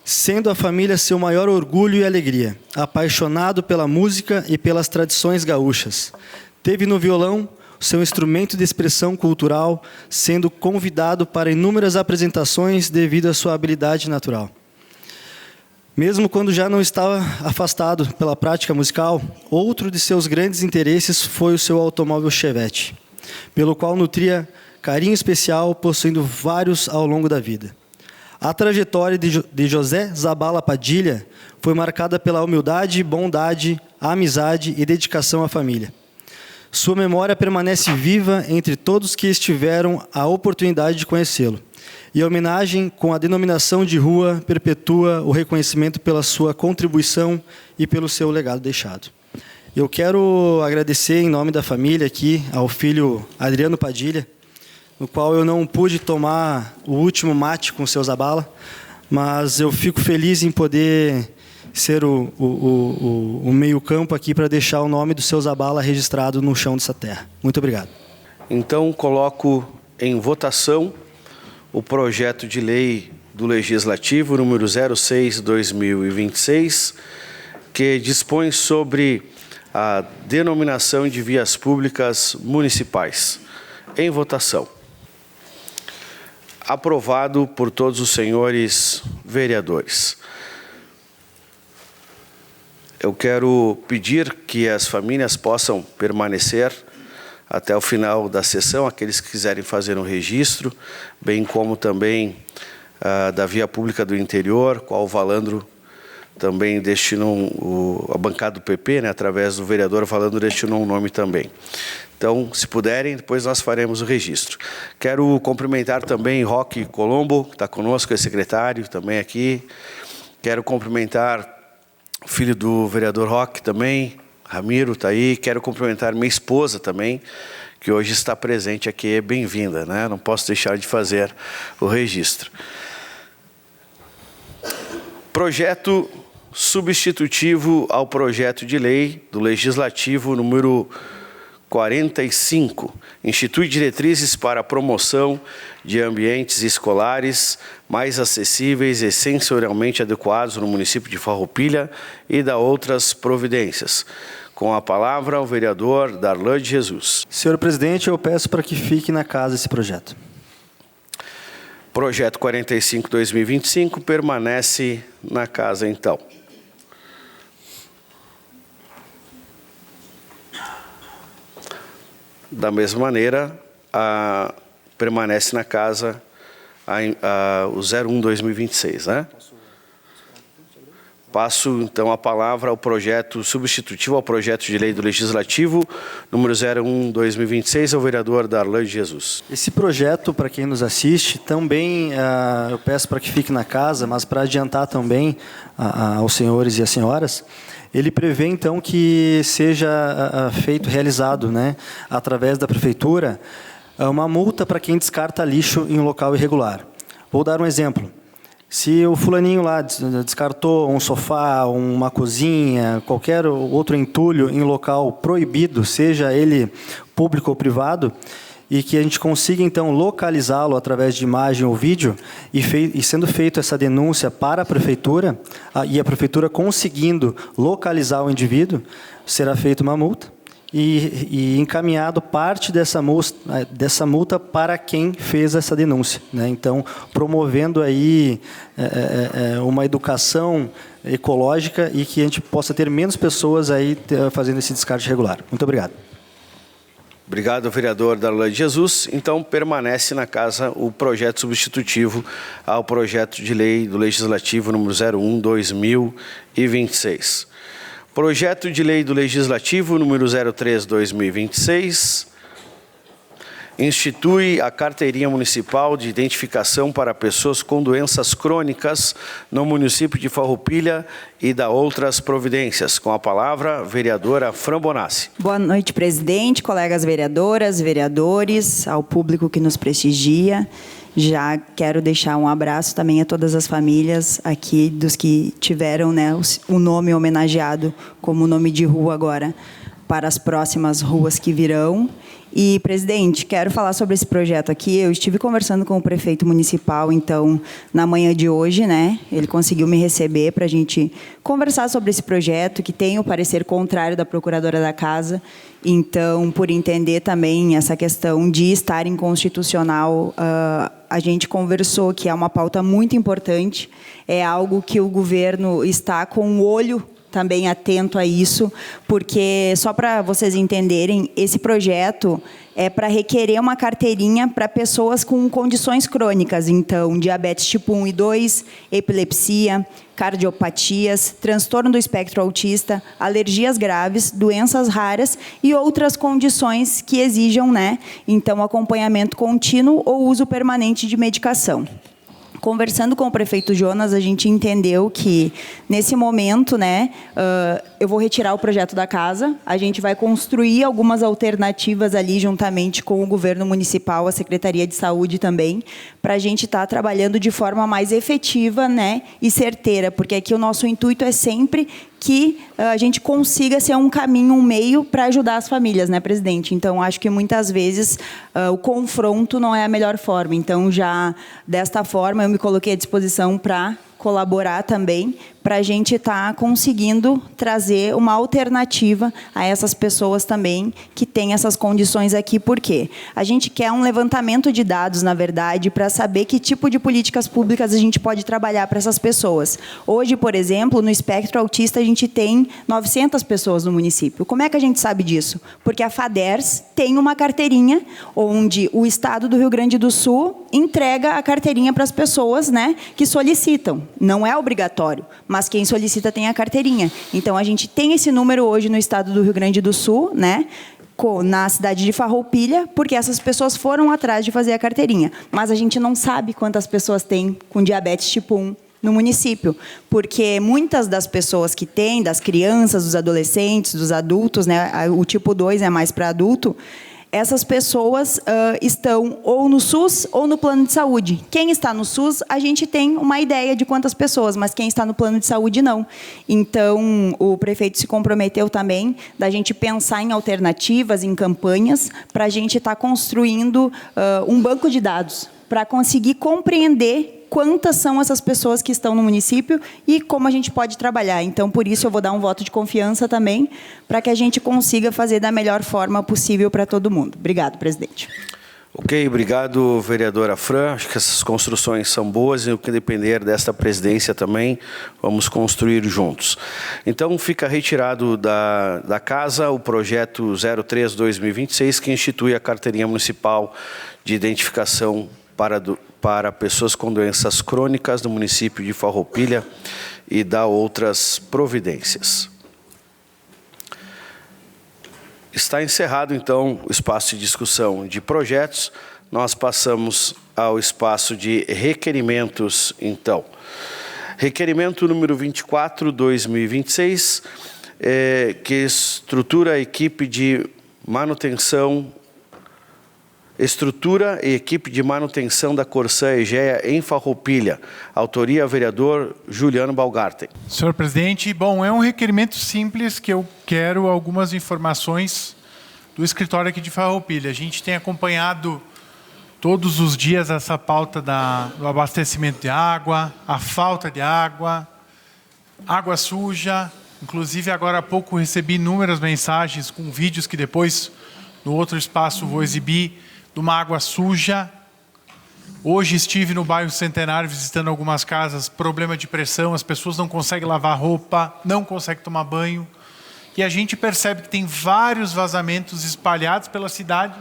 sendo a família seu maior orgulho e alegria, apaixonado pela música e pelas tradições gaúchas. Teve no violão seu instrumento de expressão cultural, sendo convidado para inúmeras apresentações devido à sua habilidade natural. Mesmo quando já não estava afastado pela prática musical, outro de seus grandes interesses foi o seu automóvel Chevette, pelo qual nutria carinho especial, possuindo vários ao longo da vida. A trajetória de José Zabala Padilha foi marcada pela humildade, bondade, amizade e dedicação à família. Sua memória permanece viva entre todos que tiveram a oportunidade de conhecê-lo. E a homenagem com a denominação de rua perpetua o reconhecimento pela sua contribuição e pelo seu legado deixado. Eu quero agradecer em nome da família aqui ao filho Adriano Padilha, no qual eu não pude tomar o último mate com o seu Zabala, mas eu fico feliz em poder ser o meio-campo aqui para deixar o nome do seu Zabala registrado no chão dessa terra. Muito obrigado. Então, coloco em votação o projeto de lei do Legislativo número 06/2026, que dispõe sobre a denominação de vias públicas municipais. Em votação. Aprovado por todos os senhores vereadores. Eu quero pedir que as famílias possam permanecer até o final da sessão, aqueles que quiserem fazer um registro, bem como também da via pública do interior, qual o Valandro também destinou, a bancada do PP, né, através do vereador Valandro, destinou um nome também. Então, se puderem, depois nós faremos o registro. Quero cumprimentar também Roque Colombo, que está conosco, é secretário também aqui. Quero cumprimentar o filho do vereador Roque também, Ramiro está aí. Quero cumprimentar minha esposa também, que hoje está presente aqui. Bem-vinda, né? Não posso deixar de fazer o registro. Projeto substitutivo ao projeto de lei do Legislativo número 45, institui diretrizes para a promoção de ambientes escolares mais acessíveis e sensorialmente adequados no município de Farroupilha e dá outras providências. Com a palavra, o vereador Darlan de Jesus. Senhor presidente, eu peço para que fique na casa esse projeto. Projeto 45/2025 permanece na casa, então. Da mesma maneira, permanece na casa o 01/2026, né? Passo, então, a palavra ao projeto substitutivo ao projeto de lei do Legislativo, número 01/2026, ao vereador Darlan de Jesus. Esse projeto, para quem nos assiste, também eu peço para que fique na casa, mas para adiantar também aos senhores e às senhoras, ele prevê, então, que seja realizado, né, através da prefeitura, uma multa para quem descarta lixo em um local irregular. Vou dar um exemplo. Se o fulaninho lá descartou um sofá, uma cozinha, qualquer outro entulho em local proibido, seja ele público ou privado, e que a gente consiga, então, localizá-lo através de imagem ou vídeo, e sendo feita essa denúncia para a prefeitura, e a prefeitura conseguindo localizar o indivíduo, será feita uma multa, e encaminhado parte dessa multa para quem fez essa denúncia, né? Então, promovendo aí uma educação ecológica e que a gente possa ter menos pessoas aí fazendo esse descarte regular. Muito obrigado. Obrigado, vereador Darlan de Jesus. Então, permanece na casa o projeto substitutivo ao projeto de lei do Legislativo número 01/2026. Projeto de lei do Legislativo número 03/2026, institui a Carteirinha Municipal de Identificação para Pessoas com Doenças Crônicas no município de Farroupilha e dá outras providências. Com a palavra, a vereadora Fran Bonassi. Boa noite, presidente, colegas vereadoras, vereadores, ao público que nos prestigia. Já quero deixar um abraço também a todas as famílias aqui, dos que tiveram, né, o nome homenageado como nome de rua agora, para as próximas ruas que virão. E, presidente, quero falar sobre esse projeto aqui. Eu estive conversando com o prefeito municipal, então, na manhã de hoje, né? Ele conseguiu me receber para a gente conversar sobre esse projeto, que tem o parecer contrário da procuradora da Casa. Então, por entender também essa questão de estar inconstitucional, a gente conversou que é uma pauta muito importante, é algo que o governo está com o olho também atento a isso, porque, só para vocês entenderem, esse projeto é para requerer uma carteirinha para pessoas com condições crônicas, então, diabetes tipo 1 e 2, epilepsia, cardiopatias, transtorno do espectro autista, alergias graves, doenças raras e outras condições que exijam, né, então, acompanhamento contínuo ou uso permanente de medicação. Conversando com o prefeito Jonas, a gente entendeu que, nesse momento, né, eu vou retirar o projeto da casa, a gente vai construir algumas alternativas ali, juntamente com o governo municipal, a Secretaria de Saúde também, para a gente estar trabalhando de forma mais efetiva, né, e certeira, porque aqui o nosso intuito é sempre que a gente consiga ser um caminho, um meio para ajudar as famílias, né, presidente? Então, acho que muitas vezes o confronto não é a melhor forma. Então, já desta forma, eu me coloquei à disposição para colaborar também, para a gente estar conseguindo trazer uma alternativa a essas pessoas também que têm essas condições aqui. Por quê? A gente quer um levantamento de dados, na verdade, para saber que tipo de políticas públicas a gente pode trabalhar para essas pessoas. Hoje, por exemplo, no espectro autista, a gente tem 900 pessoas no município. Como é que a gente sabe disso? Porque a FADERS tem uma carteirinha onde o Estado do Rio Grande do Sul entrega a carteirinha para as pessoas, né, que solicitam. Não é obrigatório, mas quem solicita tem a carteirinha. Então, a gente tem esse número hoje no Estado do Rio Grande do Sul, né, na cidade de Farroupilha, porque essas pessoas foram atrás de fazer a carteirinha. Mas a gente não sabe quantas pessoas têm com diabetes tipo 1 no município, porque muitas das pessoas que têm, das crianças, dos adolescentes, dos adultos, né, o tipo 2 é mais para adulto, essas pessoas estão ou no SUS ou no plano de saúde. Quem está no SUS, a gente tem uma ideia de quantas pessoas, mas quem está no plano de saúde, não. Então, o prefeito se comprometeu também da gente pensar em alternativas, em campanhas, para a gente estar construindo um banco de dados, para conseguir compreender quantas são essas pessoas que estão no município e como a gente pode trabalhar. Então, por isso, eu vou dar um voto de confiança também, para que a gente consiga fazer da melhor forma possível para todo mundo. Obrigado, presidente. Ok, obrigado, vereadora Fran. Acho que essas construções são boas e o que depender desta presidência também, vamos construir juntos. Então, fica retirado da casa o projeto 03/2026, que institui a Carteirinha Municipal de Identificação para pessoas com doenças crônicas no município de Farroupilha e dá outras providências. Está encerrado, então, o espaço de discussão de projetos. Nós passamos ao espaço de requerimentos, então. Requerimento número 24/2026, que estrutura a equipe de manutenção Estrutura e equipe de manutenção da Corsã Egea em Farroupilha. Autoria, vereador Juliano Balgarten. Senhor presidente, bom, é um requerimento simples que eu quero algumas informações do escritório aqui de Farroupilha. A gente tem acompanhado todos os dias essa pauta do abastecimento de água, a falta de água, água suja. Inclusive, agora há pouco recebi inúmeras mensagens com vídeos que depois, no outro espaço, vou exibir, de uma água suja. Hoje estive no bairro Centenário visitando algumas casas, problema de pressão, as pessoas não conseguem lavar roupa, não conseguem tomar banho. E a gente percebe que tem vários vazamentos espalhados pela cidade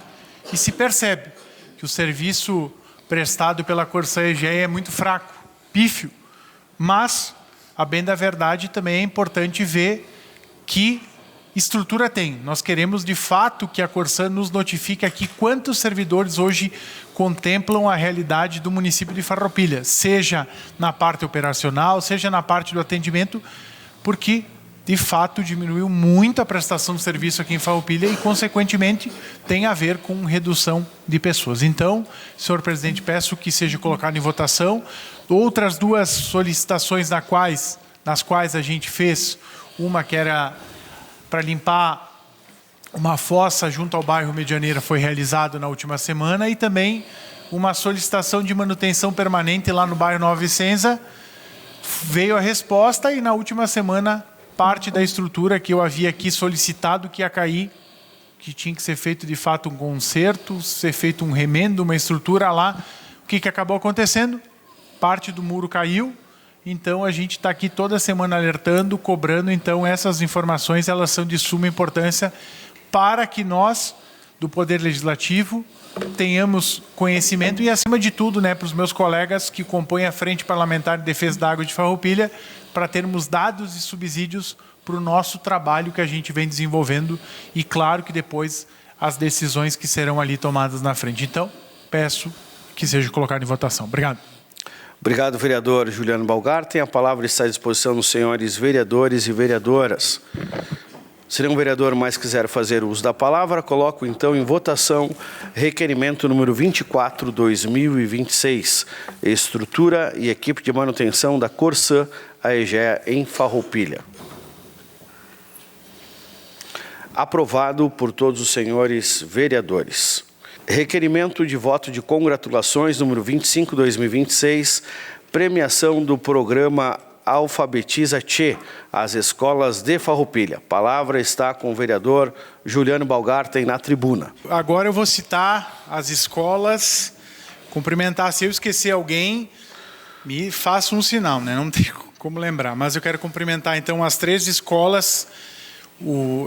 e se percebe que o serviço prestado pela Corsã Egea é muito fraco, pífio. Mas, a bem da verdade, também é importante ver que estrutura tem. Nós queremos, de fato, que a Corsã nos notifique aqui quantos servidores hoje contemplam a realidade do município de Farroupilha, seja na parte operacional, seja na parte do atendimento, porque, de fato, diminuiu muito a prestação de serviço aqui em Farroupilha e, consequentemente, tem a ver com redução de pessoas. Então, senhor presidente, peço que seja colocado em votação. Outras duas solicitações nas quais a gente fez, uma que era para limpar uma fossa junto ao bairro Medianeira, foi realizado na última semana, e também uma solicitação de manutenção permanente lá no bairro Nova Vicenza. Veio a resposta e na última semana parte da estrutura que eu havia aqui solicitado que ia cair, que tinha que ser feito de fato um conserto, ser feito um remendo, uma estrutura lá. O que acabou acontecendo? Parte do muro caiu. Então, a gente está aqui toda semana alertando, cobrando. Então, essas informações, elas são de suma importância para que nós, do Poder Legislativo, tenhamos conhecimento e, acima de tudo, né, para os meus colegas que compõem a Frente Parlamentar de Defesa da Água de Farroupilha, para termos dados e subsídios para o nosso trabalho que a gente vem desenvolvendo e, claro, que depois as decisões que serão ali tomadas na frente. Então, peço que seja colocado em votação. Obrigado. Obrigado, vereador Juliano Balgarten. A palavra está à disposição dos senhores vereadores e vereadoras. Se nenhum vereador mais quiser fazer uso da palavra, coloco então em votação requerimento número 24/2026, estrutura e equipe de manutenção da Corsã AEGEA em Farroupilha. Aprovado por todos os senhores vereadores. Requerimento de voto de congratulações número 25/2026, premiação do programa Alfabetiza Tchê, as escolas de Farroupilha. Palavra está com o vereador Juliano Balgarten na tribuna. Agora eu vou citar as escolas, cumprimentar. Se eu esquecer alguém, me faça um sinal, né? Não tem como lembrar, mas eu quero cumprimentar então as 3 escolas.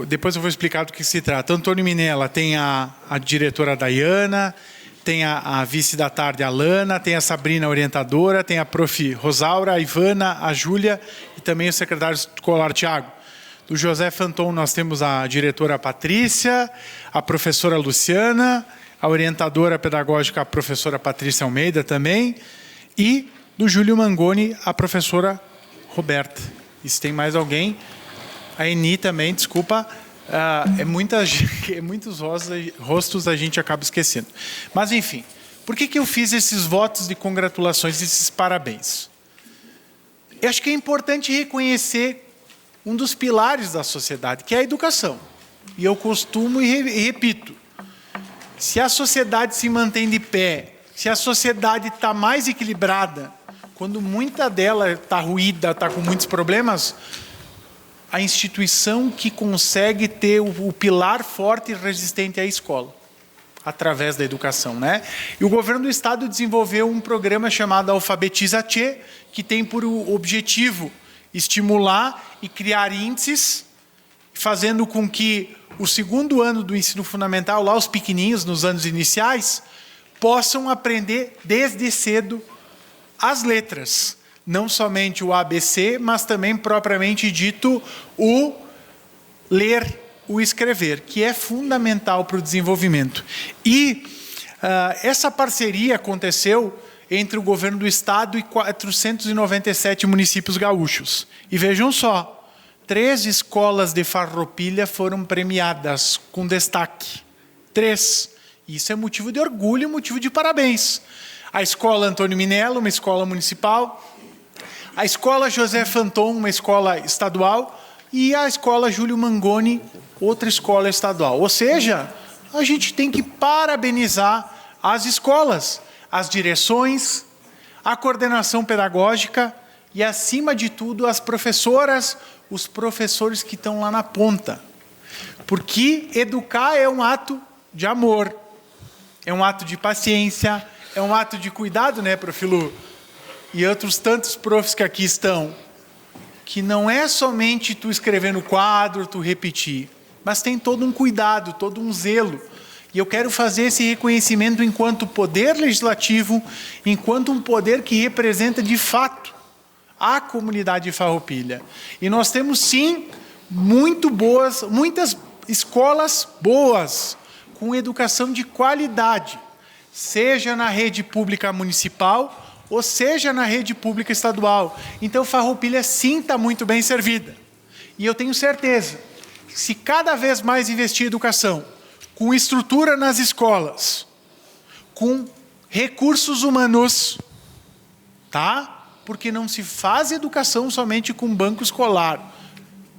Depois eu vou explicar do que se trata. Antônio Minella tem a diretora Dayana, tem a vice da tarde, a Lana, tem a Sabrina, orientadora, tem a prof. Rosaura, a Ivana, a Júlia e também o secretário escolar, Tiago. Do José Fanton nós temos a diretora Patrícia, a professora Luciana, a orientadora pedagógica, a professora Patrícia Almeida também, e do Júlio Mangoni, a professora Roberta. E se tem mais alguém... A Eni também, desculpa, muitos rostos a gente acaba esquecendo. Mas, enfim, por que eu fiz esses votos de congratulações, esses parabéns? Eu acho que é importante reconhecer um dos pilares da sociedade, que é a educação. E eu costumo e repito, se a sociedade se mantém de pé, se a sociedade está mais equilibrada, quando muita dela está ruída, está com muitos problemas, a instituição que consegue ter o pilar forte e resistente é a escola, através da educação, né? E o governo do estado desenvolveu um programa chamado Alfabetiza Tchê, que tem por objetivo estimular e criar índices, fazendo com que o 2º ano do ensino fundamental, lá os pequeninhos, nos anos iniciais, possam aprender desde cedo as letras. Não somente o ABC, mas também, propriamente dito, o ler, o escrever, que é fundamental para o desenvolvimento. E essa parceria aconteceu entre o governo do estado e 497 municípios gaúchos. E vejam só, 3 escolas de Farroupilha foram premiadas com destaque. 3. Isso é motivo de orgulho, motivo de parabéns. A escola Antônio Minella, uma escola municipal, a escola José Fanton, uma escola estadual, e a escola Júlio Mangoni, outra escola estadual. Ou seja, a gente tem que parabenizar as escolas, as direções, a coordenação pedagógica e, acima de tudo, as professoras, os professores que estão lá na ponta. Porque educar é um ato de amor, é um ato de paciência, é um ato de cuidado, né, prof. Lu? E outros tantos profs que aqui estão, que não é somente tu escrever no quadro, tu repetir, mas tem todo um cuidado, todo um zelo. E eu quero fazer esse reconhecimento enquanto poder legislativo, enquanto um poder que representa de fato a comunidade de Farroupilha. E nós temos sim muito boas, muitas escolas boas, com educação de qualidade, seja na rede pública municipal ou seja na rede pública estadual. Então, Farroupilha sim está muito bem servida. E eu tenho certeza, se cada vez mais investir em educação, com estrutura nas escolas, com recursos humanos, tá? Porque não se faz educação somente com banco escolar.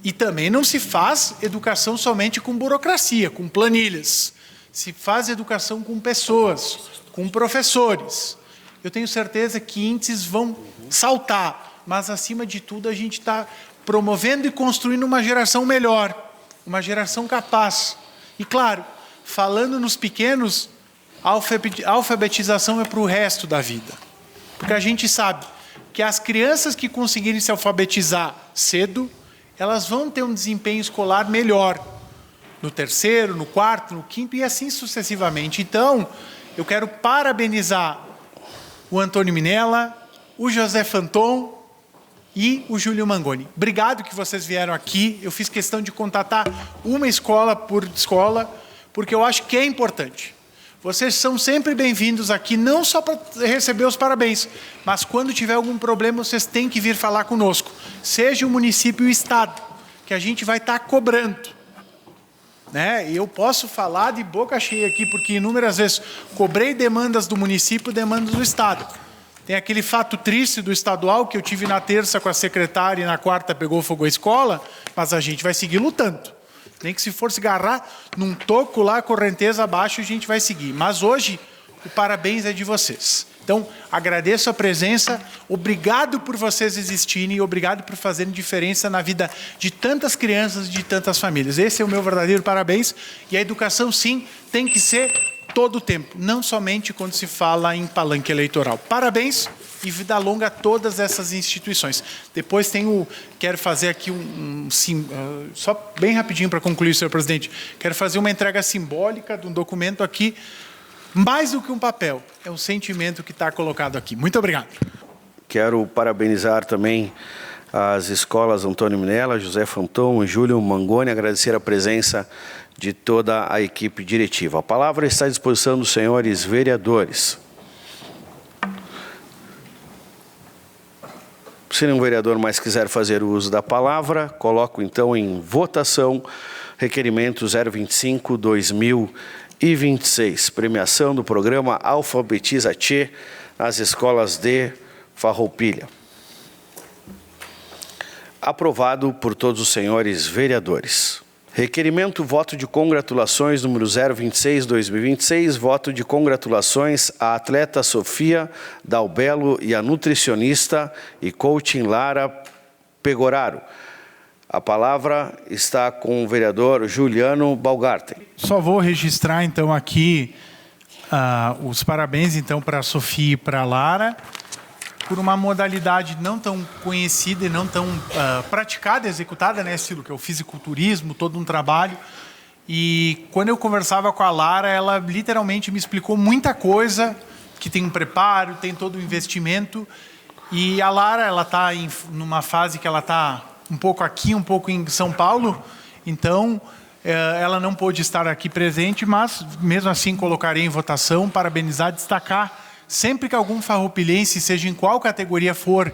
E também não se faz educação somente com burocracia, com planilhas. Se faz educação com pessoas, com professores. Eu tenho certeza que índices vão saltar, mas, acima de tudo, a gente está promovendo e construindo uma geração melhor, uma geração capaz. E, claro, falando nos pequenos, a alfabetização é para o resto da vida. Porque a gente sabe que as crianças que conseguirem se alfabetizar cedo, elas vão ter um desempenho escolar melhor, no terceiro, no quarto, no quinto e assim sucessivamente. Então, eu quero parabenizar o Antônio Minella, o José Fanton e o Júlio Mangoni. Obrigado que vocês vieram aqui. Eu fiz questão de contatar uma escola por escola, porque eu acho que é importante. Vocês são sempre bem-vindos aqui, não só para receber os parabéns, mas quando tiver algum problema, vocês têm que vir falar conosco. Seja o município e o Estado, que a gente vai estar cobrando. Né? E eu posso falar de boca cheia aqui, porque inúmeras vezes cobrei demandas do município, demandas do Estado. Tem aquele fato triste do estadual, que eu tive na terça com a secretária e na quarta pegou fogo a escola, mas a gente vai seguir lutando. Nem que se for se agarrar num toco lá, correnteza abaixo, a gente vai seguir. Mas hoje, o parabéns é de vocês. Então, agradeço a presença, obrigado por vocês existirem e obrigado por fazerem diferença na vida de tantas crianças e de tantas famílias. Esse é o meu verdadeiro parabéns. E a educação, sim, tem que ser todo o tempo, não somente quando se fala em palanque eleitoral. Parabéns e vida longa a todas essas instituições. Depois quero fazer aqui só bem rapidinho para concluir, senhor presidente, quero fazer uma entrega simbólica de um documento aqui. Mais do que um papel, é um sentimento que está colocado aqui. Muito obrigado. Quero parabenizar também as escolas Antônio Minella, José Fanton e Júlio Mangoni, agradecer a presença de toda a equipe diretiva. A palavra está à disposição dos senhores vereadores. Se nenhum vereador mais quiser fazer uso da palavra, coloco então em votação requerimento 025/2026, premiação do programa Alfabetiza Tchê nas escolas de Farroupilha. Aprovado por todos os senhores vereadores. Requerimento, voto de congratulações número 026/2026, voto de congratulações à atleta Sofia Dalbello e à nutricionista e coaching Lara Pegoraro. A palavra está com o vereador Juliano Baumgarten. Só vou registrar, então, aqui os parabéns, então, para a Sofia e para a Lara, por uma modalidade não tão conhecida e não tão praticada, executada, né, Ciro, que é o fisiculturismo, todo um trabalho. E quando eu conversava com a Lara, ela literalmente me explicou muita coisa, que tem um preparo, tem todo o investimento. E a Lara, ela está numa fase que ela está um pouco aqui, um pouco em São Paulo, então ela não pôde estar aqui presente, mas mesmo assim colocarei em votação, parabenizar, destacar, sempre que algum farroupilhense, seja em qual categoria for,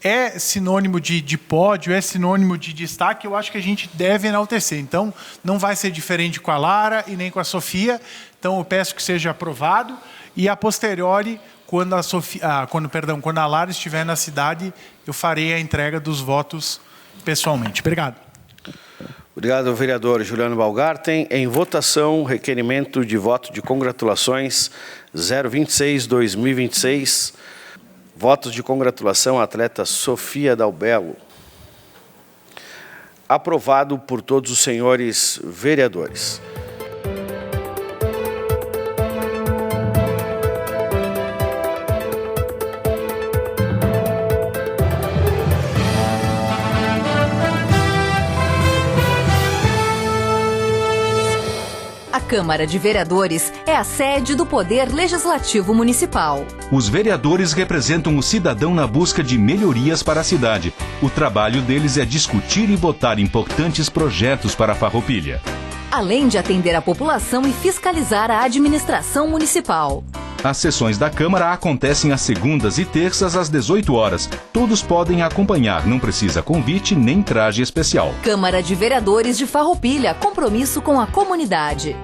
é sinônimo de pódio, é sinônimo de destaque, eu acho que a gente deve enaltecer. Então, não vai ser diferente com a Lara e nem com a Sofia, então eu peço que seja aprovado, e a posteriori, quando a Lara estiver na cidade, eu farei a entrega dos votos pessoalmente. Obrigado. Obrigado, vereador Juliano Baumgarten. Em votação, requerimento de voto de congratulações 026/2026. Votos de congratulação à atleta Sofia Dalbello. Aprovado por todos os senhores vereadores. A Câmara de Vereadores é a sede do Poder Legislativo Municipal. Os vereadores representam o cidadão na busca de melhorias para a cidade. O trabalho deles é discutir e votar importantes projetos para a Farroupilha. Além de atender a população e fiscalizar a administração municipal. As sessões da Câmara acontecem às segundas e terças às 18 horas. Todos podem acompanhar, não precisa convite nem traje especial. Câmara de Vereadores de Farroupilha, compromisso com a comunidade.